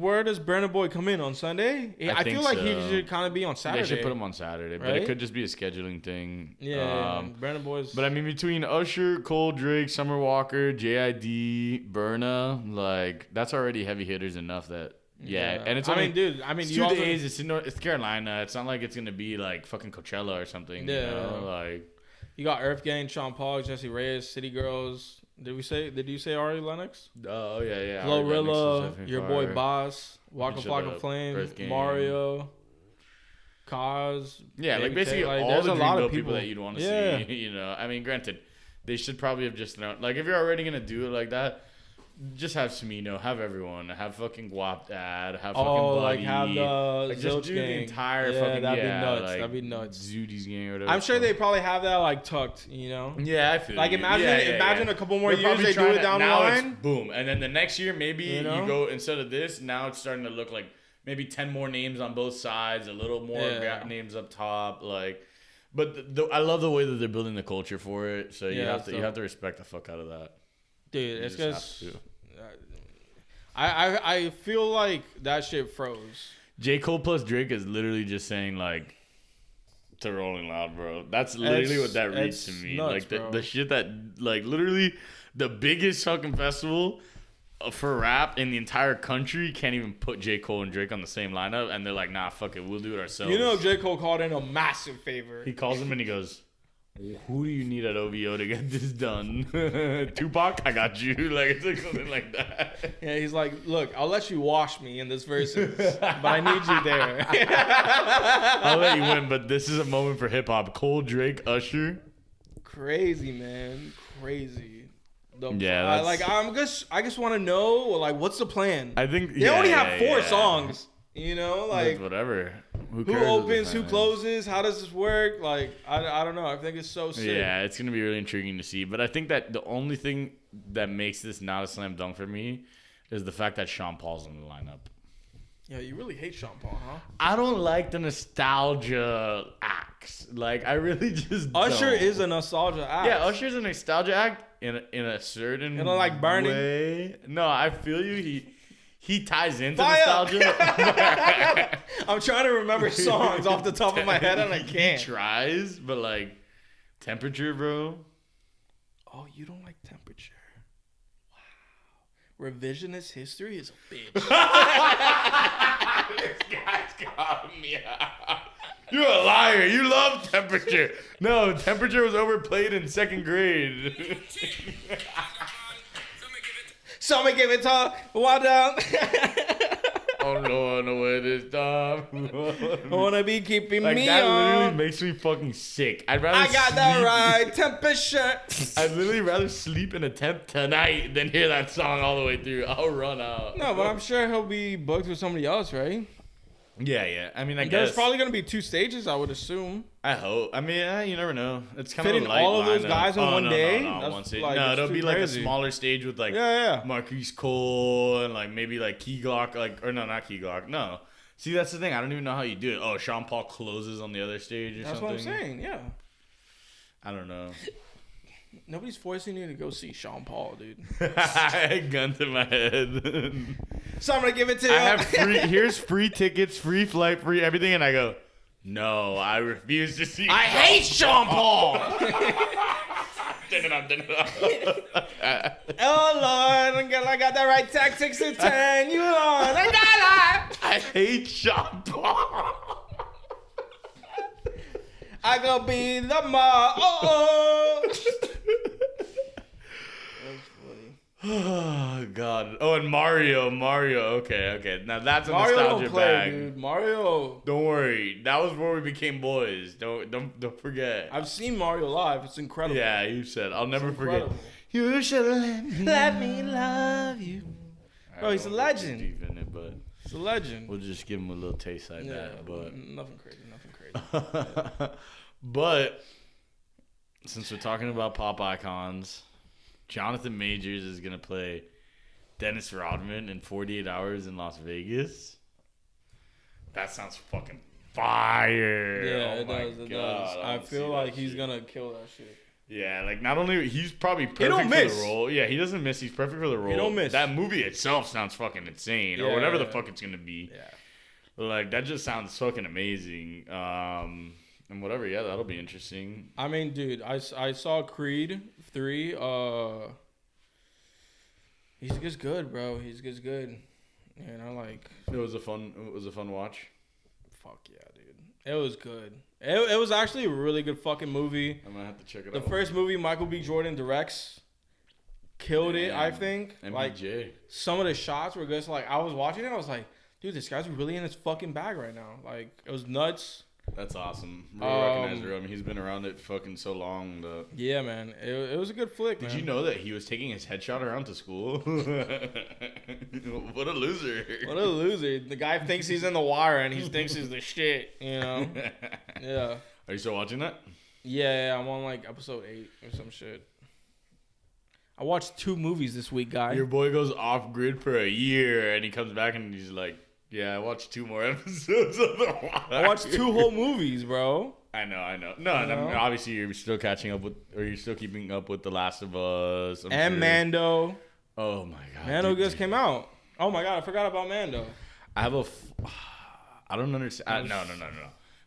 where does Burna Boy come in on Sunday? I think feel like he so. should kind of be on Saturday. they should put him on Saturday, but Right? it could just be a scheduling thing. Yeah, Burna Boy's. But I mean, between Usher, Cole, Drake, Summer Walker, JID, Burna, like that's already heavy hitters enough that. Yeah, and it's only, dude. it's you 2 also, days. It's Carolina. It's not like it's gonna be like fucking Coachella or something. Yeah. You know? Like you got Earth Gang, Sean Paul, Jesse Reyes, City Girls. Did you say Ari Lennox? oh yeah. Glorilla, your boy Bob. Boss, Waka Shut Flocka up. Flame, Earth Gang. Mario, Cause. Yeah, like Baby basically Tay. Like, all there's the a lot Dreamville of people that you'd want to Yeah. see. You know, I mean, granted, they should probably have just thrown like if you're already gonna do it like that. Just have Smino, have everyone, have fucking Guap Dad, have fucking Buddy. Like have the like Zilch just do gang. the entire yeah, fucking that'd be nuts. like, That'd be nuts. Zooties gang or whatever. I'm sure they probably have that like tucked, you know. Yeah, I feel Like you. imagine a couple more They're years probably they do trying it down the now it's line. boom, and then the next year maybe You know? you go instead of this. Now it's starting to look like maybe 10 more names on both sides, a little more names up top, like. But I love the way that they're building the culture for it. So you have to respect the fuck out of that. Dude, You it's just because have to. I feel like that shit froze. J. Cole plus Drake is literally just saying like to Rolling Loud, bro. That's literally what that reads to me. Nuts, like bro. the shit that like literally the biggest fucking festival for rap in the entire country can't even put J. Cole and Drake on the same lineup, and they're like, nah, fuck it, we'll do it ourselves. You know, J. Cole called in a massive favor. He calls him and he goes, who do you need at OVO to get this done? Tupac, I got you. Like, it's like something like that. Yeah, he's like, look, I'll let you wash me in this verses, but I need you there. I'll let you win, but this is a moment for hip hop. Cole, Drake, Usher. Crazy, man, crazy. Yeah, I just want to know, like, what's the plan? I think they only have 4 songs. You know, like whatever. Who opens? Who closes? How does this work? Like, I don't know. I think it's so sick. Yeah, it's gonna be really intriguing to see. But I think that the only thing that makes this not a slam dunk for me is the fact that Sean Paul's in the lineup. Yeah, you really hate Sean Paul, huh? I don't like the nostalgia acts. Like, I really just Usher don't. is a nostalgia act. Yeah, Usher's a nostalgia act in a certain like Burning way. No, I feel you. He ties into nostalgia. I'm trying to remember songs off the top of my head and I can't. He tries, but like Temperature, bro. Oh, you don't like Temperature? Wow. Revisionist history is a bitch. This guy's got me out. You're a liar. You love Temperature. No, Temperature was overplayed in 2nd grade. Somebody give it to one down. Oh no, I know where this time. I wanna be keeping like, me that on. literally makes me fucking sick. I got that right temperature. I'd literally rather sleep in a tent tonight than hear that song all the way through. I'll run out. No, but I'm sure he'll be booked with somebody else, right? Yeah. I mean, I guess there's probably gonna be 2 stages, I would assume. I hope. I mean, you never know. It's kind fitting of a light all of those lineup. guys in one day. No, one stage. Like, No, it'll be like crazy. a smaller stage with like Marquise Cole and like maybe like Key Glock, not Key Glock. No. See, that's the thing. I don't even know how you do it. Oh, Sean Paul closes on the other stage or that's something. That's what I'm saying. Yeah. I don't know. Nobody's forcing you to go see Sean Paul, dude. Gun to my head. So I'm gonna give it to you. I have here's free tickets, free flight, free everything, and I go, no, I refuse to see. I hate Sean Paul. Oh Lord, I got that right tactics to turn you on. I hate Sean Paul. I gonna be the ma. Oh God! Oh, and Mario. Okay. Now that's a Mario nostalgia don't play, bag. dude. Mario. Don't worry. That was where we became boys. Don't forget. I've seen Mario live. It's incredible. Yeah, you said. I'll never forget. You should let me love you. Bro, he's a legend. Deep in it, but he's a legend. We'll just give him a little taste like that. But nothing crazy. But since we're talking about pop icons, Jonathan Majors is going to play Dennis Rodman in 48 Hours in Las Vegas. That sounds fucking fire. Yeah, it does. I feel like he's going to kill that shit. Yeah, like not only he's probably perfect for the role. Yeah, he doesn't miss. He's perfect for the role. He don't miss. That movie itself sounds fucking insane, or whatever the fuck it's going to be. Yeah. Like that just sounds fucking amazing. And whatever, yeah, that'll be interesting. I mean, dude, I saw Creed 3. He's just good, bro. He's just good. And I like. It was a fun watch. Fuck yeah, dude. It was good. It was actually a really good fucking movie. I'm gonna have to check it out. The first movie Michael B. Jordan directs killed it, I think. MBJ. Like some of the shots were good. So like I was watching it, I was like, dude, this guy's really in his fucking bag right now. Like it was nuts. That's awesome. Really recognize her. I mean, he's been around it fucking so long. That... Yeah, man. It was a good flick, Did man. you know that he was taking his headshot around to school? What a loser. What a loser. The guy thinks he's in The Wire and he thinks he's the shit, you know? Yeah. Are you still watching that? Yeah, I'm on like episode 8 or some shit. I watched 2 movies this week, guy. Your boy goes off grid for a year and he comes back and he's like, yeah, I watched 2 more episodes of The Wire. I watched 2 whole movies, bro. I know. No, and obviously you're still catching up with, or you're still keeping up with The Last of Us. And Mando. Oh my God. Mando just came out. Oh my God, I forgot about Mando. I have I don't understand.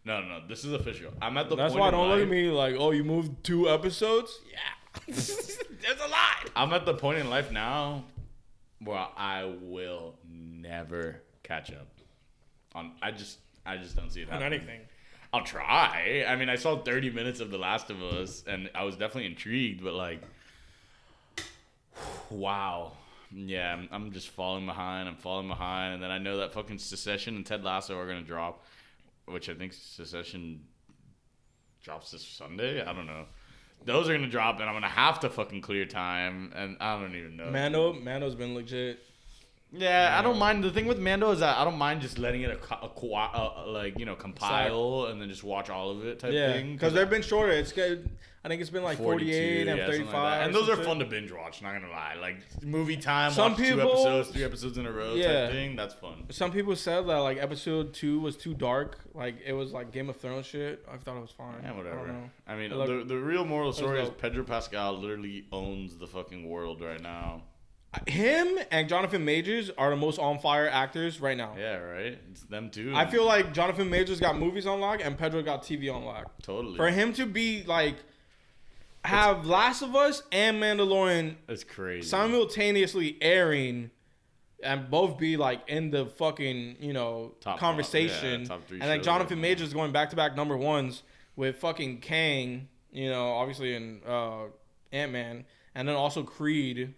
No. This is official. I'm at the That's point why in don't life, look at me like, oh, you moved 2 episodes? Yeah. There's a lot. I'm at the point in life now Well, I will never catch up on. I just don't see it On happening. anything. I'll try. I mean, I saw 30 minutes of The Last of Us, and I was definitely intrigued. But like, wow, yeah, I'm just falling behind. I'm falling behind, and then I know that fucking Succession and Ted Lasso are gonna drop, which I think Succession drops this Sunday. I don't know. Those are gonna drop, and I'm gonna have to fucking clear time, and I don't even know. Mando's been legit. Yeah, I don't mind. The thing with Mando is that I don't mind just letting it compile and then just watch all of it type thing. Because they've been shorter. It's good. I think it's been like 48 and 35. Like and those are fun to binge watch. Not gonna lie, like movie time. Some watch people, 2 episodes, 3 episodes in a row type thing. That's fun. Some people said that like episode 2 was too dark. Like it was like Game of Thrones shit. I thought it was fine. Yeah, whatever. I mean, like, the real moral story is Pedro Pascal literally owns the fucking world right now. Him and Jonathan Majors are the most on fire actors right now. Yeah, right. It's them too. I feel like Jonathan Majors got movies on lock and Pedro got TV on lock. Totally. For him to be like have Last of Us and Mandalorian that's crazy simultaneously airing and both be like in the fucking top conversation top 3 and like shows Jonathan right Majors going back to back number ones with fucking Kang, obviously in Ant-Man, and then also Creed.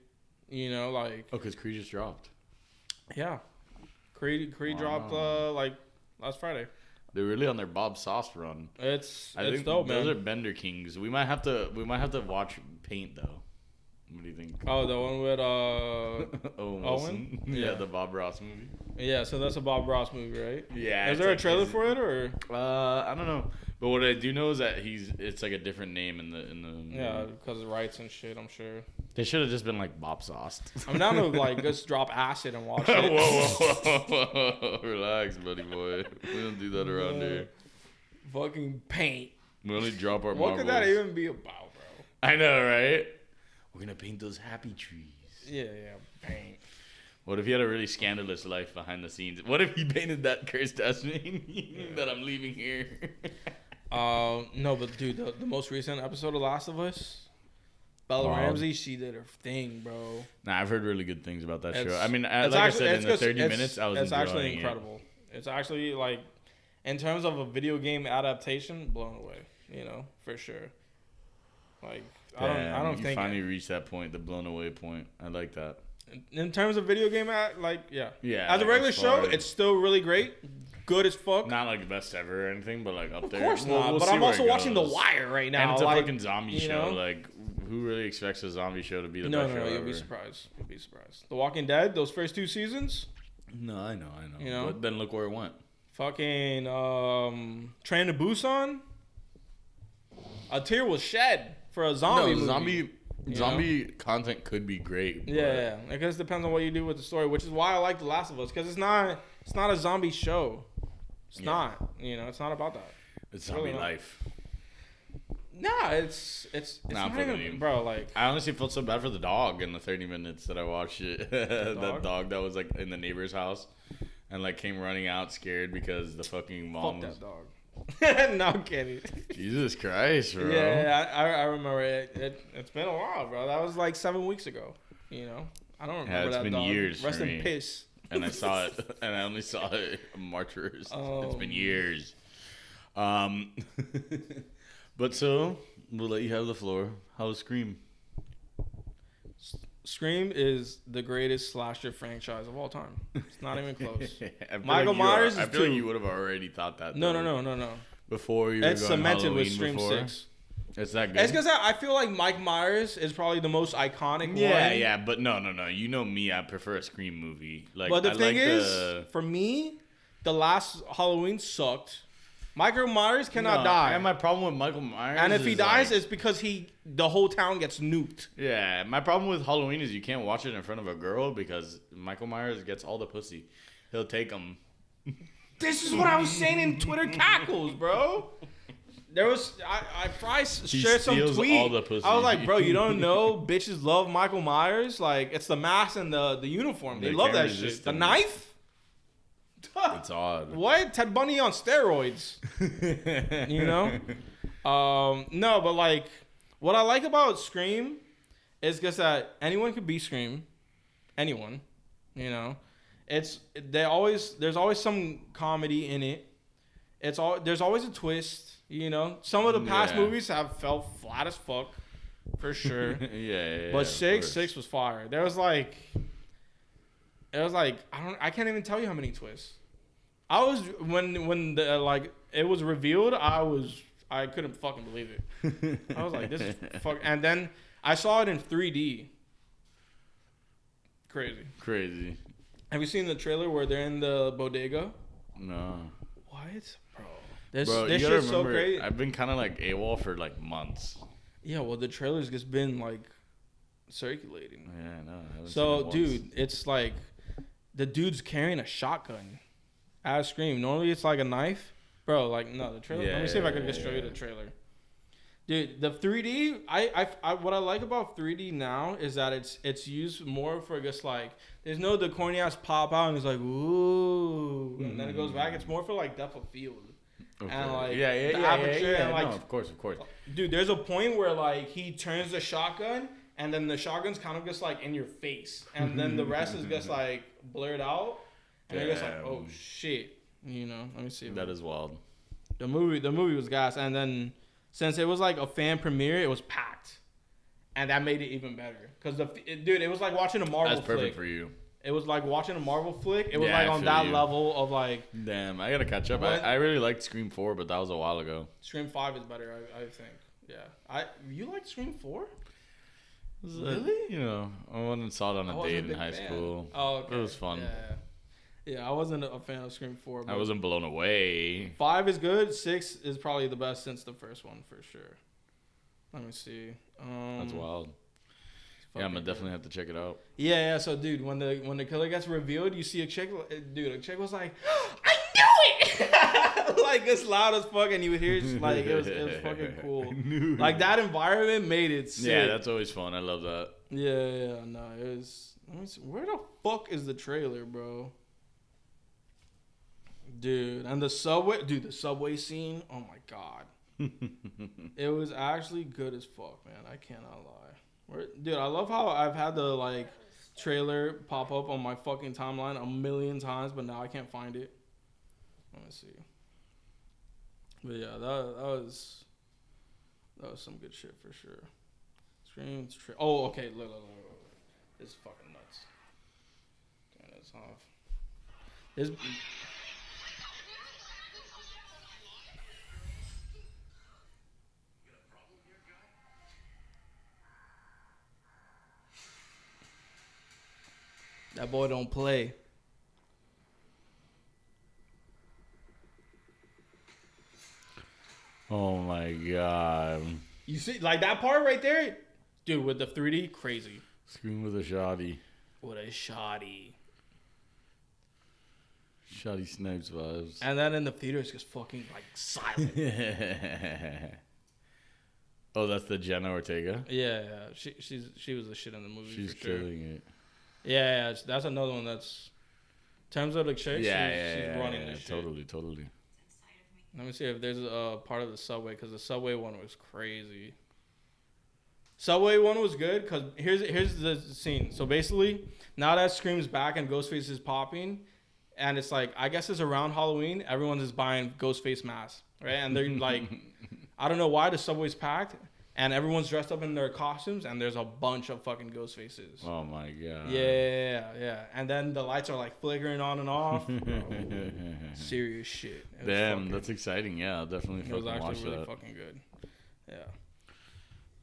because Creed just dropped. Yeah, Creed dropped like last Friday. They're really on their Bob Sauce run. It's think dope, those man. are Bender Kings. We might have to watch Paint though. What do you think? Oh, the one with Owen Wilson? Yeah, the Bob Ross movie. Yeah, so that's a Bob Ross movie, right? Yeah. Is there a trailer for it or? I don't know, but what I do know is that it's like a different name in the. Yeah, because of rights and shit. I'm sure. They should have just been like Bob Sauce. I'm down to like just drop acid and watch it. whoa, relax, buddy boy. We don't do that around here. Fucking Paint. We only drop our. What marbles. could that even be about, bro? I know, right? We're gonna paint those happy trees. Yeah, Paint. What if he had a really scandalous life behind the scenes? What if he painted that cursed destiny that I'm leaving here? No, but dude, the most recent episode of Last of Us, Bella Ramsey, she did her thing, bro. Nah, I've heard really good things about that show. I mean, like actually, I said, in the 30 minutes, I was It's enjoying actually incredible. It's actually like, in terms of a video game adaptation, blown away. For sure. Like, I don't think you finally reached that point, the blown away point. I like that. In terms of video game, yeah. As a regular show, it's still really great, good as fuck. Not like the best ever or anything, but like up there. Of course not. But I'm also watching The Wire right now. And it's a like, fucking zombie show. Like, who really expects a zombie show to be the best show ever? You'll be surprised. The Walking Dead, those first 2 seasons. No, I know. But then look where it went. Fucking Train to Busan. A tear was shed for a zombie movie. Zombie content could be great. Yeah. I guess it depends on what you do with the story, which is why I like The Last of Us, because it's not a zombie show. It's not. It's not about that. It's zombie really life. Nah, it's not even, bro. Like, I honestly felt so bad for the dog in the 30 minutes that I watched it. That dog that was like in the neighbor's house and like came running out scared because the fucking mom fuck was. that dog. No, I'm kidding. Jesus Christ, bro. Yeah, I remember it. It's been a while, bro. That was like 7 weeks ago. I don't remember that it's been dog. years. Rest for in me. piss. And I saw it, and I only saw it in Martyrs. It's been years. But so we'll let you have the floor. How was Scream? Scream is the greatest slasher franchise of all time. It's not even close. Michael Myers I feel like you would have already thought that. No. Before you it's were going cemented Halloween with Scream before. 6. It's that good. It's because I feel like Mike Myers is probably the most iconic one. Yeah, but no. You know me, I prefer a Scream movie. Like, but the thing like is, for me, the last Halloween sucked. Michael Myers cannot die. And my problem with Michael Myers and if he dies, like, it's because the whole town gets nuked. Yeah, my problem with Halloween is you can't watch it in front of a girl because Michael Myers gets all the pussy. He'll take them. This is what I was saying in Twitter cackles, bro. There was I shared some tweet. All the pussy. I was like, bro, you don't know bitches love Michael Myers. Like, it's the mask and the uniform. They love that shit. The knife. It's odd. What? Ted Bundy on steroids. No, but like, what I like about Scream is just that anyone could be Scream. Anyone. You know, there's always some comedy in it. There's always a twist. You know, some of the past movies have felt flat as fuck, for sure. yeah. But six was fire. It was like I can't even tell you how many twists. I was when the it was revealed, I couldn't fucking believe it. I was like, this is fuck. And then I saw it in 3D. Crazy. Have you seen the trailer where they're in the bodega? No. What, bro? This shit's remember, so great. I've been kind of like AWOL for like months. Yeah, well, the trailer's just been like circulating. Yeah, I know. So, dude, it's like the dude's carrying a shotgun at Scream. Normally, it's like a knife, bro. Like, no, the trailer. Let me see if I can just show you the trailer. Dude, the 3D. I what I like about 3D now is that it's used more for just like there's no the corny ass pop out and it's like ooh, and then it goes back. It's more for like depth of field. Okay. And like the aperture and like no, of course. Dude, there's a point where like he turns the shotgun and then the shotgun's kind of just like in your face and then the rest is just like blurred out and you're just like, oh shit, you know. Let me see. That is wild. The movie was gas, and then since it was like a fan premiere, it was packed, and that made it even better. Cause it was like watching a Marvel flick. That's perfect for you. It was like watching a Marvel flick. It was like on that level of like. Damn, I gotta catch up. I really liked Scream 4, but that was a while ago. Scream 5 is better, I think. Yeah, you liked Scream 4? Really? You know, I went and saw it on a date in high school. Oh, okay. It was fun. Yeah, I wasn't a fan of Scream 4. I wasn't blown away. 5 is good. 6 is probably the best since the first one, for sure. Let me see. That's wild. Yeah, I'm gonna definitely have to check it out. Yeah. So, dude, when the killer gets revealed, you see a chick. Dude, a chick was like, "I knew it!" Like as loud as fuck, and you would hear it. Like it was fucking cool. Like that environment made it sick. Yeah, that's always fun. I love that. Yeah. No, it was. Let me see. Where the fuck is the trailer, bro? Dude, and the subway scene. Oh my god, it was actually good as fuck, man. I cannot lie. Dude, I love how I've had the like trailer pop up on my fucking timeline a million times, but now I can't find it. Let me see. But yeah, that was some good shit for sure. Oh, okay. Look. This is fucking nuts. Turn this off. This. That boy don't play. Oh my god. You see, like that part right there? Dude, with the 3D, crazy. Scream with a shoddy. What a shoddy. Shoddy Snipes vibes. And then in the theater, it's just fucking like silent. Oh, that's the Jenna Ortega? Yeah. She was the shit in the movie. She's for sure. killing it. Yeah, that's another one that's. In terms of the chick, she's running this shit. Totally. Let me see if there's a part of the subway, because the subway one was crazy. Subway one was good, because here's the scene. So basically, now that Scream's back and Ghostface is popping, and it's like, I guess it's around Halloween, everyone's just buying Ghostface masks, right? And they're like, I don't know why the subway's packed, and everyone's dressed up in their costumes, and there's a bunch of fucking ghost faces. Oh my god. Yeah. And then the lights are like flickering on and off. Serious shit. Damn, that's exciting. Yeah, I'll definitely fucking watch that. It was actually really fucking good. Yeah.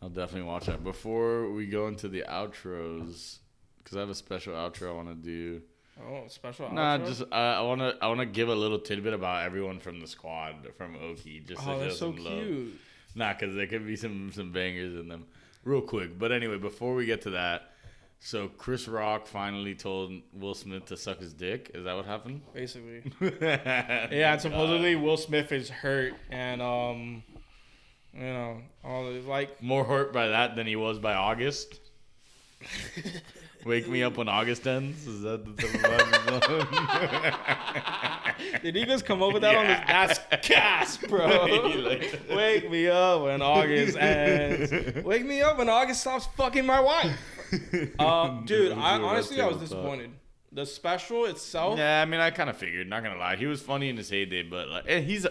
I'll definitely watch that. Before we go into the outros, because I have a special outro I want to do. Oh, special outro? Nah, just I wanna give a little tidbit about everyone from the squad from Okie. Just to show some love. Cute. Nah, because there could be some bangers in them. Real quick. But anyway, before we get to that, so Chris Rock finally told Will Smith to suck his dick. Is that what happened? Basically. Yeah, and supposedly Will Smith is hurt. And, like... More hurt by that than he was by August? Wake me up when August ends? Is that the Did he just come up with that on this? That's gas, bro. Wake me up when August ends. Wake me up when August stops fucking my wife. Dude, I was disappointed. The special itself. Yeah, I mean, I kind of figured. Not gonna lie, he was funny in his heyday, but like, he's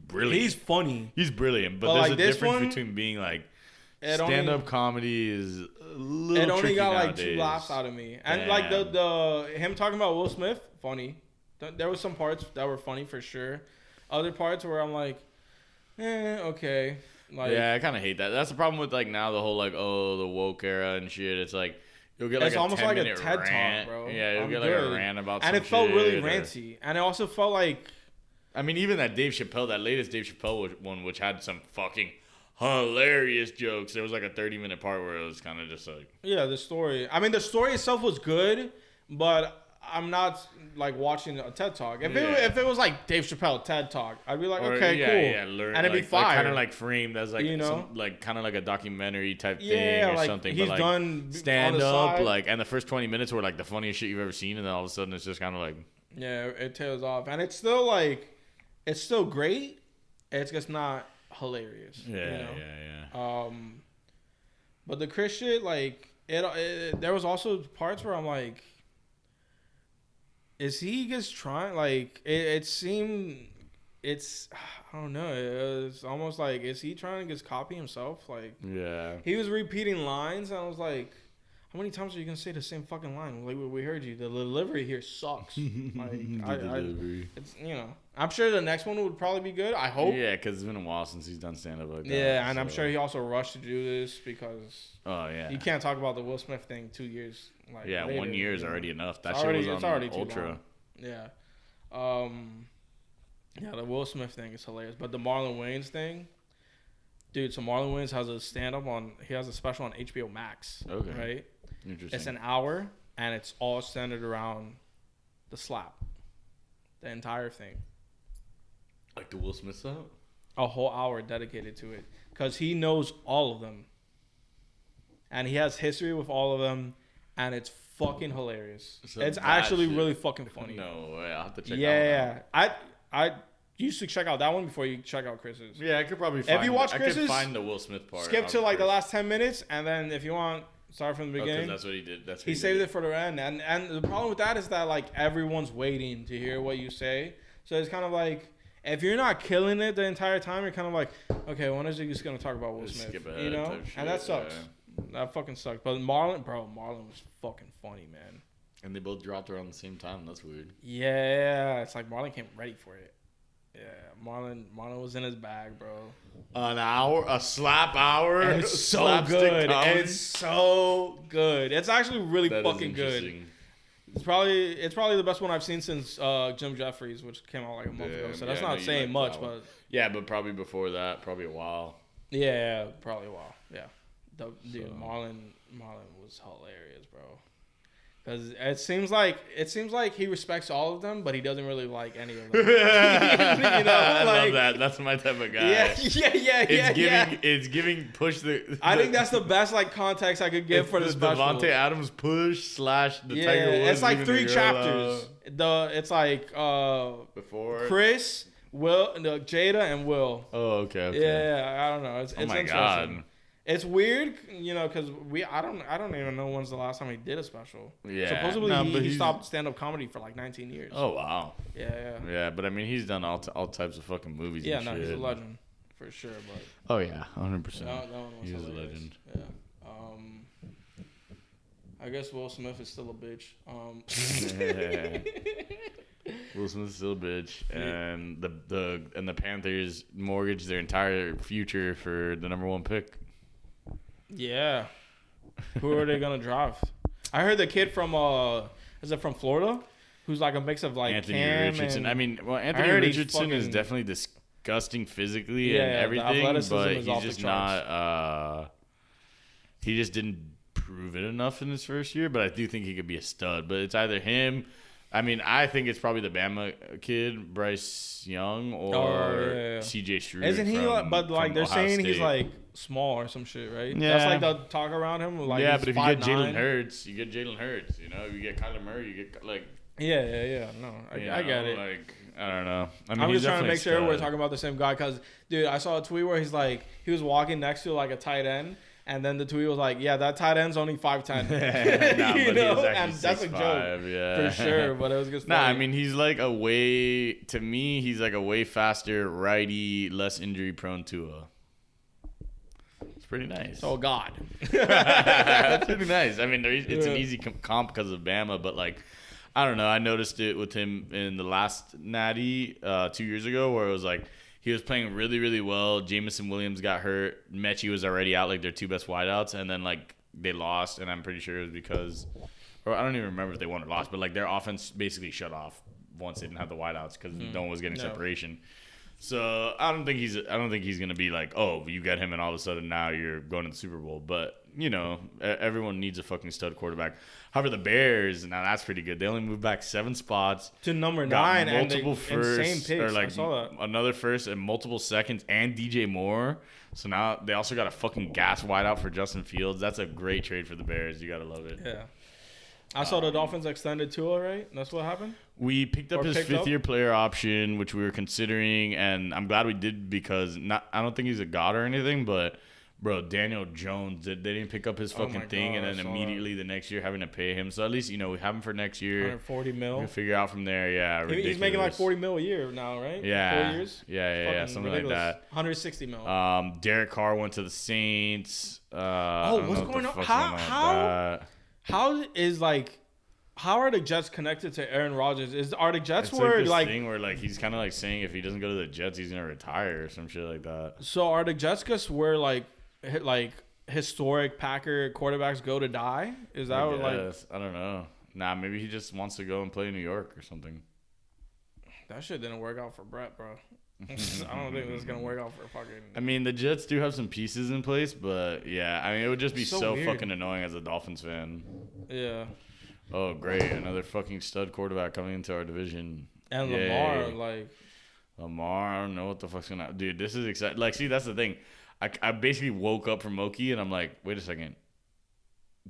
brilliant. He's funny. He's brilliant, but But, there's like, a this difference one, between being like it stand-up only- comedy is a little It only tricky got like nowadays. 2 laughs out of me, and like the him talking about Will Smith, funny. There was some parts that were funny for sure. Other parts where I'm like, okay. Like, Yeah, I kind of hate that. That's the problem with like now the whole like the woke era and shit. It's like you'll get like it's a almost like a 10-minute TED rant. talk, bro. Yeah, you'll I'm get like good. a rant about and some it felt really shit, or- ranty, and it also felt like. I mean, even that that latest Dave Chappelle one, which had some fucking hilarious jokes. There was like a 30-minute part where it was kind of just like, Yeah, the story. I mean, the story itself was good, but I'm not like watching a TED talk. If it was like Dave Chappelle TED talk, I'd be like, okay, cool, learn, and it'd be like, fire. kind of like framed as like You know? some, like kind of like a documentary type thing yeah, or like something. he's but like done stand on the up, side. like, and the first 20 minutes were like the funniest shit you've ever seen, and then all of a sudden it's just kind of like, Yeah, it tails off, and it's still like, it's still great. It's just not hilarious. yeah, you know? yeah. But the Chris shit, like, it there was also parts where I'm like, is he just trying? Like, it seemed, it's, I don't know. It's almost like, is he trying to just copy himself? Like, Yeah. he was repeating lines, and I was like, how many times are you gonna say the same fucking line? Like, we heard you. The delivery here sucks. Like, it's, you know, I'm sure the next one would probably be good. I hope. Yeah, because it's been a while since he's done stand up like that. Yeah, and I'm so- sure he also rushed to do this because Oh yeah. you can't talk about the Will Smith thing 2 years. Like, Yeah, later, 1 year is you know? already enough. That It's shit already- was on it's already too Ultra. long. Yeah. Yeah, the Will Smith thing is hilarious, but the Marlon Wayans thing, dude. So Marlon Wayans has a stand up on. He has a special on HBO Max. Okay. Right. Interesting. It's an hour, and it's all centered around the slap. The entire thing. Like the Will Smith stuff? A whole hour dedicated to it because he knows all of them, and he has history with all of them, and it's fucking hilarious. So it's that actually shit- really fucking funny. No way. I'll have to check Yeah, that one I used to check out that one before you check out Chris's. out. Yeah, I could probably find you watch I Chris's, could find the Will Smith part. Skip to of like the Chris. last 10 minutes, and then if you want, start from the Oh, 'cause beginning. that's what he did. That's what He did. saved it for the end, and the problem with that is that like everyone's waiting to hear what you say, so it's kind of like if you're not killing it the entire time, you're kind of like, okay, when is he just gonna talk about Will Just Smith? skip You ahead know, type shit, and that sucks. yeah. That fucking sucks. But Marlon was fucking funny, man. And they both dropped around the same time. That's weird. Yeah, it's like Marlon came ready for it. Yeah, Marlon was in his bag, bro. An hour, a slap hour. And it's so Slapstick good. comedy? It's so good. It's actually really That is fucking good. interesting. It's probably the best one I've seen since Jim Jeffries, which came out like a month ago. So that's Yeah, I know not you saying like much, that one. but Yeah, but probably before that, probably a while. yeah, probably a while. Yeah, dude, So- Marlon was hilarious, bro. Because it seems like he respects all of them, but he doesn't really like any of them. I love like- that. That's my type of guy. Yeah. It's giving push the. I think that's the best like context I could give for the the special. Devontae Adams push / the Yeah, Tiger Woods. it's like leaving 3 the girl chapters. out It's like before. Chris, Will, no, Jada, and Will. Oh, okay. Yeah, I don't know. It's Oh my interesting. god. It's weird, you know, because I don't even know when's the last time he did a special. Yeah. Supposedly No, he but he's- stopped stand up comedy for like 19 years. Oh wow. Yeah. Yeah, but I mean, he's done all types of fucking movies. Yeah, and no, shit. he's a legend for sure. But Oh yeah, 100%. that one was He was a hilarious. legend. Yeah. I guess Will Smith is still a bitch. Will Smith's still a bitch, and the Panthers mortgaged their entire future for the #1 pick. Yeah. Who are they gonna draft? I heard the kid from is it from Florida? Who's like a mix of like Anthony Cam Richardson. and- I mean, well, Anthony heard he's Richardson is fucking- definitely disgusting physically Yeah, and the everything, athleticism but is he's off the just charts. not. He just didn't prove it enough in his first year, but I do think he could be a stud. But it's either him. I mean, I think it's probably the Bama kid, Bryce Young, or yeah. CJ Stroud. Isn't he? But like from they're Ohio saying he's State. like small or some shit, right? Yeah. That's like the talk around him. Like yeah, he's but if you get 5'9". Jalen Hurts, you get Jalen Hurts. You know, you get Kyler Murray, you get like. Yeah. No, I get it. Like, I don't know. I mean, I'm he's just trying to definitely a make sure we're stud. talking about the same guy because, dude, I saw a tweet where he's like, he was walking next to like a tight end, And then the tweet was like, yeah, that tight end's only 5'10". Nah, You but know? he's actually And that's a 6'5", joke. yeah. For sure, but it was just Nah, I funny. mean, he's like to me, he's like a way faster, righty, less injury-prone Tua. It's pretty nice. Oh, God. That's pretty nice. I mean, it's an easy comp because of Bama, but like, I don't know. I noticed it with him in the last Natty 2 years ago, where it was like he was playing really, really well. Jamison Williams got hurt. Mechie was already out, like their two best wideouts, and then like they lost. And I'm pretty sure it was because, or I don't even remember if they won or lost, but like their offense basically shut off once they didn't have the wideouts because no one was getting separation. So I don't think he's gonna be like, oh, you got him, and all of a sudden now you're going to the Super Bowl. But you know, everyone needs a fucking stud quarterback. However, the Bears, now that's pretty good. They only moved back 7 spots To number got 9 and multiple insane firsts, picks. or like I saw that. another first and multiple seconds, and DJ Moore. So now they also got a fucking gas wideout for Justin Fields. That's a great trade for the Bears. You gotta love it. Yeah. I saw the Dolphins extended Tua, right? That's what happened? We picked up Or his picked up? fifth-year player option, which we were considering, and I'm glad we did because I don't think he's a god or anything, but bro, Daniel Jones, they didn't pick up his fucking my thing, God, and I then saw immediately the next year having to pay him. So at least, you know, we have him for next year. 140 mil. We'll figure out from there. Yeah, He's making like ridiculous. 40 mil a year now, right? Yeah. 4 years? Yeah, Fucking something ridiculous. like that. 160 mil. Derek Carr went to the Saints. what's going on? How are the Jets connected to Aaron Rodgers? Are the Jets It's where like this like thing where like he's kind of like saying if he doesn't go to the Jets, he's gonna retire or some shit like that. so are the Jets just where like historic Packer quarterbacks go to die? Is that what, like I don't know. Nah, maybe he just wants to go and play in New York or something. that shit didn't work out for Brett, bro? I don't think this is gonna work out for fucking. I mean, the Jets do have some pieces in place, but yeah, I mean, it would just be so weird. fucking annoying as a Dolphins fan. Yeah. Oh, great. Another fucking stud quarterback coming into our division. And Yay. Lamar, like, Lamar, I don't know what the fuck's going to... Dude, this is exciting. Like, see, that's the thing. I basically woke up from Moki, and I'm like, wait a second.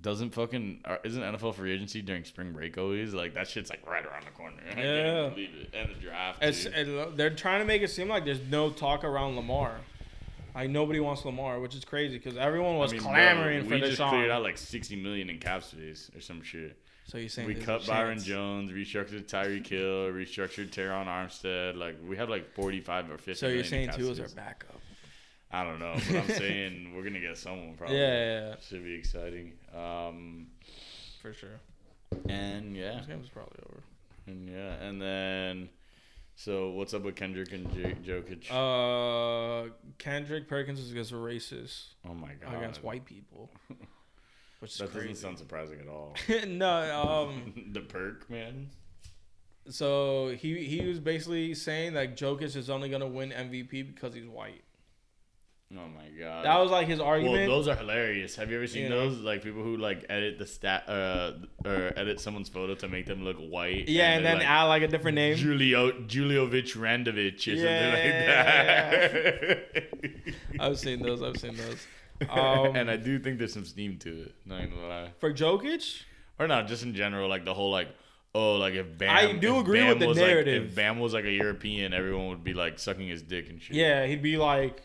Isn't NFL free agency during spring break always? Like, that shit's, like, right around the corner. I can't even believe it. And the draft, they're trying to make it seem like there's no talk around Lamar. Like, nobody wants Lamar, which is crazy because everyone was clamoring for we just Deshaun. cleared out, like, $60 million in cap space or some shit. So you're saying We there's cut a Byron chance? Jones, restructured Tyreek Hill, restructured Teron Armstead. Like, we have, like, 45 or 50 So you're million saying in cap Tua's our space. backup? I don't know, but I'm saying we're gonna get someone probably. Yeah. Should be exciting. For sure. And yeah, This game's probably over. and then, so what's up with Kendrick and Jokic? Kendrick Perkins is against racist Oh my god, against white people, which is that crazy. doesn't sound surprising at all. No, The perk, man. so he was basically saying that Jokic is only gonna win MVP because he's white. Oh my god. That was like his argument. Well, those are hilarious. Have you ever seen Yeah. those? Like people who like edit the or edit someone's photo to make them look white. Yeah, and then like, add like a different name. Juliovic Randovich or something like that. I've seen those. And I do think there's some steam to it. Not gonna lie. For Jokic, Or not, just in general, like the whole like, oh, like if Bam. I do if agree Bam with the was, narrative. Like, if Bam was like a European, everyone would be like sucking his dick and shit. yeah, he'd be like,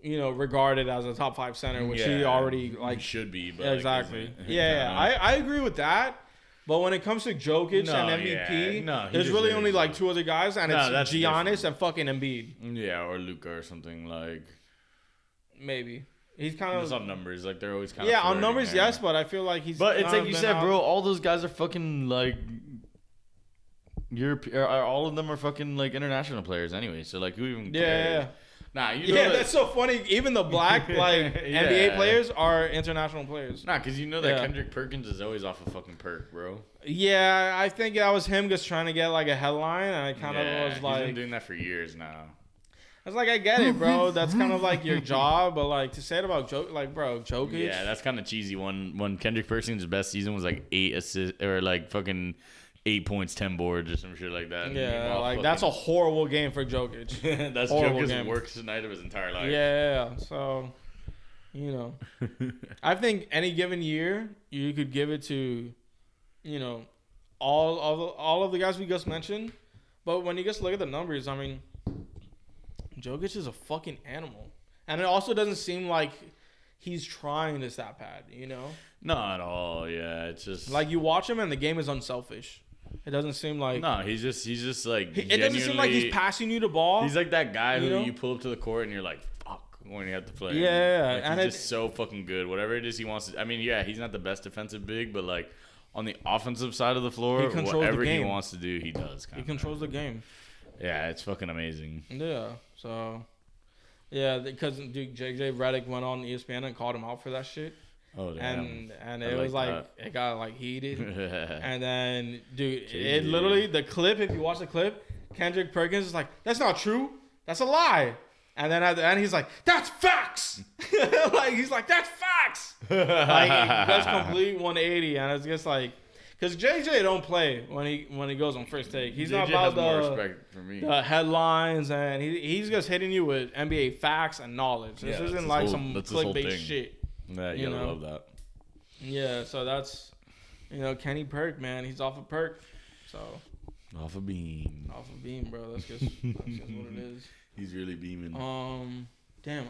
regarded as a top 5 center, which he already like he should be. But exactly. Like, Yeah, I agree with that. But when it comes to Jokic No, and MVP, yeah. No, he there's really deserves only it. like 2 other guys, and No, it's that's Giannis different. and fucking Embiid. Yeah, or Luka or something like. Maybe he's kind Just of on numbers, like they're always kind of. yeah on flirting numbers, there. yes, but I feel like he's. But it's kind like of you been said, out. bro. All those guys are fucking like. All of them are fucking like international players anyway. So like, who even cares? Yeah. Nah, you know Yeah, that, that's so funny. Even the black like Yeah. NBA players are international players. Nah, because you know that Yeah. Kendrick Perkins is always off a fucking perk, bro. Yeah, I think that was him just trying to get like a headline, and I kind of was he's like, been doing that for years now. I was like, I get it, bro. That's kind of like your job, but like to say it about Jokic. Yeah, that's kind of cheesy. When Kendrick Perkins' best season was like 8 assists or like fucking 8 points, 10 boards or some shit like that. Yeah, like that's a horrible game for Jokic. that's horrible Jokic's game. worst night of his entire life. Yeah, so I think any given year you could give it to, all of the guys we just mentioned, but when you just look at the numbers, I mean, Jokic is a fucking animal, and it also doesn't seem like he's trying to stat pad, you know? Not at all. Yeah, it's just Like, you watch him and the game is unselfish. It doesn't seem like... No, he's just like It doesn't seem like he's passing you the ball. He's like that guy you who know? you pull up to the court and you're like, fuck, when you have to play. Yeah, like, and he's just so fucking good. Whatever it is he wants to... I mean, yeah, he's not the best defensive big, but like on the offensive side of the floor, whatever he wants to do, he does. He controls the game. Yeah, it's fucking amazing. Yeah, so... Yeah, because dude, JJ Redick went on ESPN and called him out for that shit. Oh, damn. And it was like it got like heated. And then, dude, JJ. it literally, the clip, if you watch the clip, Kendrick Perkins is like, that's not true. That's a lie. And then at the end, he's like, that's facts. Like, he's like, that's facts. Like, that's complete 180. And it's just like, because JJ don't play when he goes on first take. He's not about the headlines, and he's just hitting you with NBA facts and knowledge. This isn't like some clickbait shit. Yeah, you gotta love that. Yeah, so that's, Kenny Perk, man. He's off a perk. So off a beam. Off a beam, bro. That's just what it is. He's really beaming. Damn.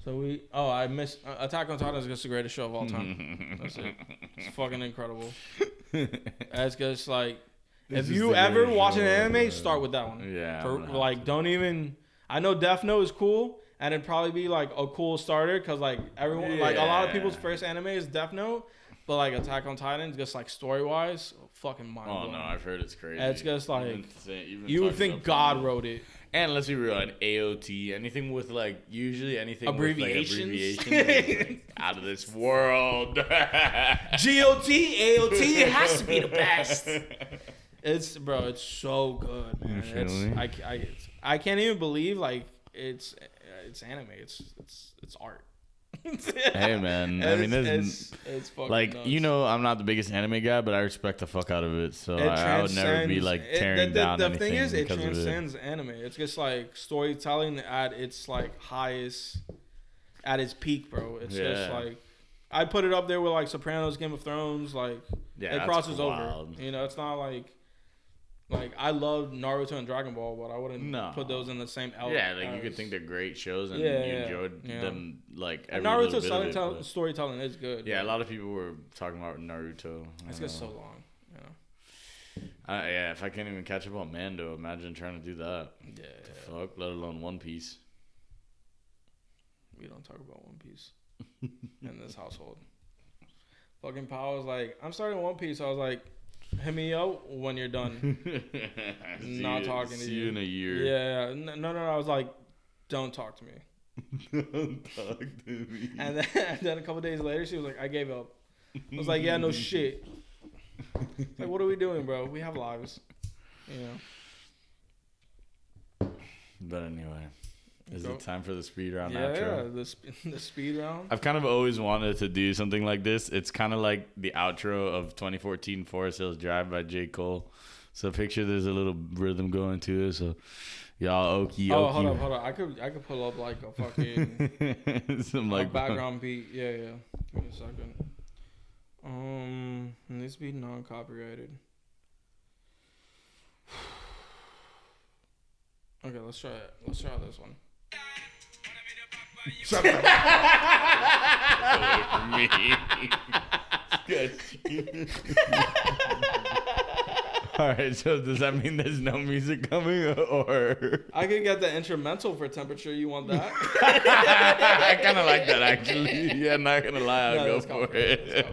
So I missed Attack on Titan is just the greatest show of all time. That's it. It's fucking incredible. It's just like, if you ever watch an anime, start with that one. Yeah. Don't even. I know Death Note is cool, and it'd probably be like a cool starter because like everyone, a lot of people's first anime is Death Note, but like Attack on Titan, just like story wise, fucking mind blowing. Oh no, I've heard it's crazy. It's just like even you would think God wrote it. And let's be real, an AOT, anything with like abbreviations, with like out of this world. GOT, AOT, it has to be the best. It's so good, man. I can't even believe like it's anime. It's art. Hey man, I mean, it's fucking like nuts. I'm not the biggest anime guy, but I respect the fuck out of it. So I would never be like tearing down anything. The thing is, it because transcends anime. It's just like storytelling at its like highest, at its peak, bro. It's just like I put it up there with like Sopranos, Game of Thrones. Like it crosses over. It's not like I love Naruto and Dragon Ball, but I wouldn't put those in the same element. Yeah, like you could think they're great shows and you enjoyed them like every Naruto's little bit of it, storytelling is good. Yeah, a lot of people were talking about Naruto. It's just so long. Yeah, if I can't even catch up on Mando, imagine trying to do that. Yeah. Fuck, let alone One Piece. We don't talk about One Piece in this household. Fucking Pal was like, I'm starting One Piece. I was like, hit me up when you're done. Not talking to you. See you in a year. Yeah. No. I was like, don't talk to me. Don't talk to me. And then a couple days later, she was like, I gave up. I was like, yeah, no shit. Like, what are we doing, bro? We have lives. But anyway. Is it time for the speed round outro? Yeah, the speed round. I've kind of always wanted to do something like this. It's kind of like the outro of 2014 Forest Hills Drive by J. Cole. So picture there's a little rhythm going to it. So y'all okie. Oh, hold up. I could pull up like a fucking some like background beat. Yeah. Give me a second. It needs to be non-copyrighted. Okay, let's try it. Let's try this one. Shut up. Away from me. Alright, so does that mean there's no music coming, or? I could get the instrumental for Temperature. You want that? I kind of like that, actually. Yeah, not gonna lie, I'll go for it.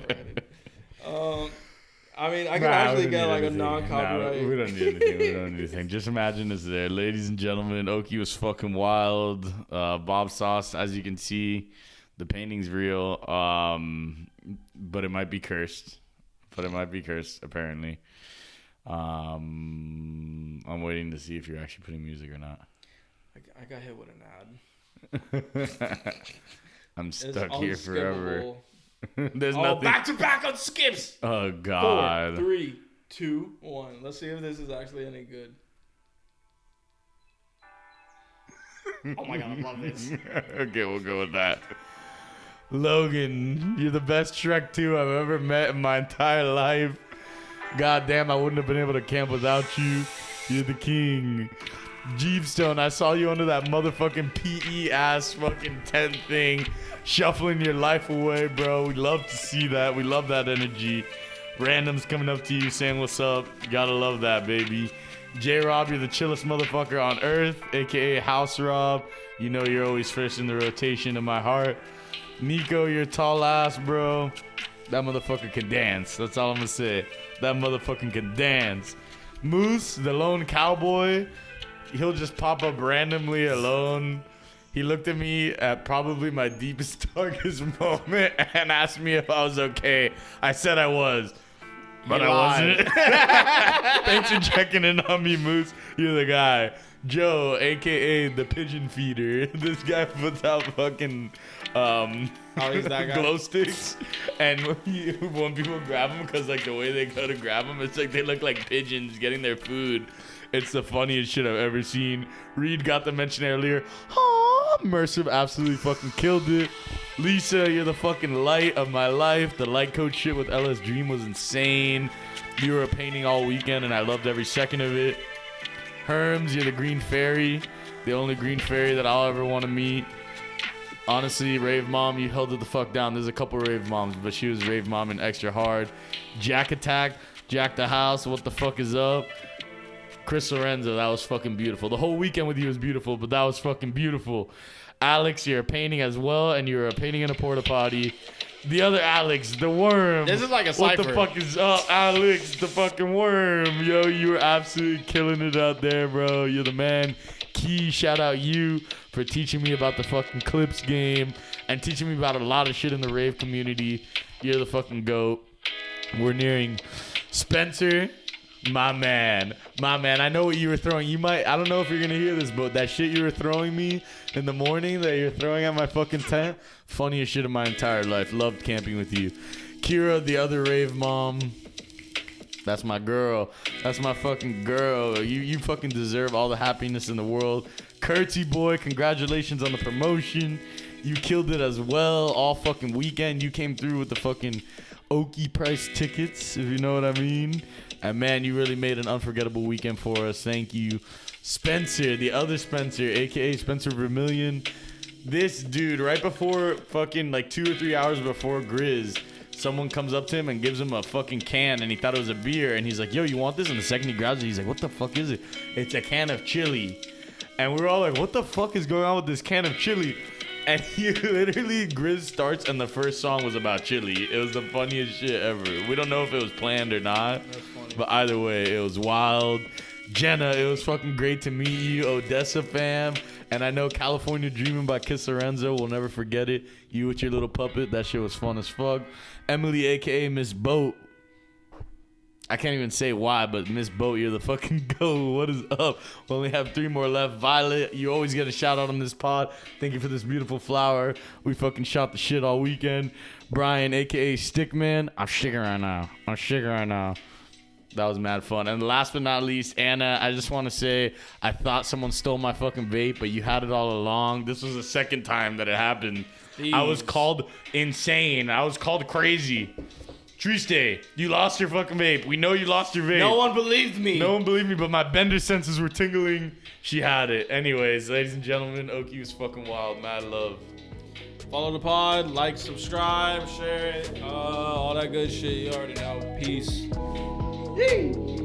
I mean, I could actually get like a non-copyright. We don't need anything. Just imagine it's there. Ladies and gentlemen, Okie was fucking wild. Bob Sauce, as you can see, the painting's real. But it might be cursed. Apparently. I'm waiting to see if you're actually putting music or not. I got hit with an ad. I'm stuck here forever. There's nothing. Back to back on skips. Oh God. 4, 3, 2, 1. Let's see if this is actually any good. Oh my God, I love this. Okay, we'll go with that. Logan, you're the best Shrek 2 I've ever met in my entire life. God damn, I wouldn't have been able to camp without you. You're the king. Jeevestone, I saw you under that motherfucking PE ass fucking tent thing, shuffling your life away, bro. We love to see that. We love that energy. Randoms coming up to you saying what's up. Gotta love that, baby. J-Rob, you're the chillest motherfucker on earth, aka House Rob. You know you're always first in the rotation in my heart. Nico, you're tall ass, bro. That motherfucker can dance. That's all I'm gonna say. That motherfucker can dance. Moose, the lone cowboy, he'll just pop up randomly alone. He looked at me at probably my deepest, darkest moment and asked me if I was okay. I said I was. But I wasn't. Thanks for checking in on me, Moose. You're the guy. Joe, a.k.a. the pigeon feeder. This guy puts out fucking he's that guy? glow sticks. And when people grab them, because like the way they go to grab them, it's like they look like pigeons getting their food. It's the funniest shit I've ever seen. Reed got the mention earlier. Mercive absolutely fucking killed it. Lisa, you're the fucking light of my life. The light coach shit with LS Dream was insane. You were painting all weekend and I loved every second of it. Herms, you're the green fairy. The only green fairy that I'll ever want to meet. Honestly, Rave Mom, you held it the fuck down. There's a couple Rave Moms, but she was Rave Mom and extra hard. Jack Attack, Jack the House, what the fuck is up? Chris Lorenzo, that was fucking beautiful. The whole weekend with you was beautiful, but that was fucking beautiful. Alex, you're a painting as well, and you're a painting in a porta potty. The other Alex, the worm. This is like a What cipher. the fuck is up, Alex, the fucking worm? Yo, you were absolutely killing it out there, bro. You're the man. Key, shout out you for teaching me about the fucking Clips game and teaching me about a lot of shit in the rave community. You're the fucking GOAT. We're nearing Spencer. My man. I know what you were throwing. I don't know if you're going to hear this, but that shit you were throwing me in the morning that you're throwing at my fucking tent, funniest shit of my entire life. Loved camping with you. Kira, the other rave mom. That's my girl. That's my fucking girl. You fucking deserve all the happiness in the world. Curtsy boy, congratulations on the promotion. You killed it as well all fucking weekend. You came through with the fucking Okie price tickets, if you know what I mean. And man, you really made an unforgettable weekend for us. Thank you. Spencer, the other Spencer, aka Spencer Vermillion. This dude, right before fucking like 2 or 3 hours before Grizz, someone comes up to him and gives him a fucking can and he thought it was a beer and he's like, yo, you want this? And the second he grabs it, he's like, what the fuck is it? It's a can of chili. And we were all like, what the fuck is going on with this can of chili? And he literally, Grizz starts and the first song was about chili. It was the funniest shit ever. We don't know if it was planned or not, but either way, it was wild. Jenna, it was fucking great to meet you. Odessa fam. And I know California Dreaming by Kiss Lorenzo. We'll never forget it. You with your little puppet. That shit was fun as fuck. Emily, a.k.a. Miss Boat. I can't even say why, but Miss Boat, you're the fucking go. What is up? We only have 3 more left. Violet, you always get a shout out on this pod. Thank you for this beautiful flower. We fucking shot the shit all weekend. Brian, a.k.a. Stickman. I'm shaking right now. That was mad fun. And last but not least, Anna, I just want to say I thought someone stole my fucking vape, but you had it all along. This was the second time that it happened. Jeez. I was called insane. I was called crazy. Triste, you lost your fucking vape. We know you lost your vape. No one believed me. But my bender senses were tingling. She had it. Anyways, ladies and gentlemen, Okie was fucking wild. Mad love. Follow the pod, like, subscribe, share it, all that good shit. You already know. Peace. Yee.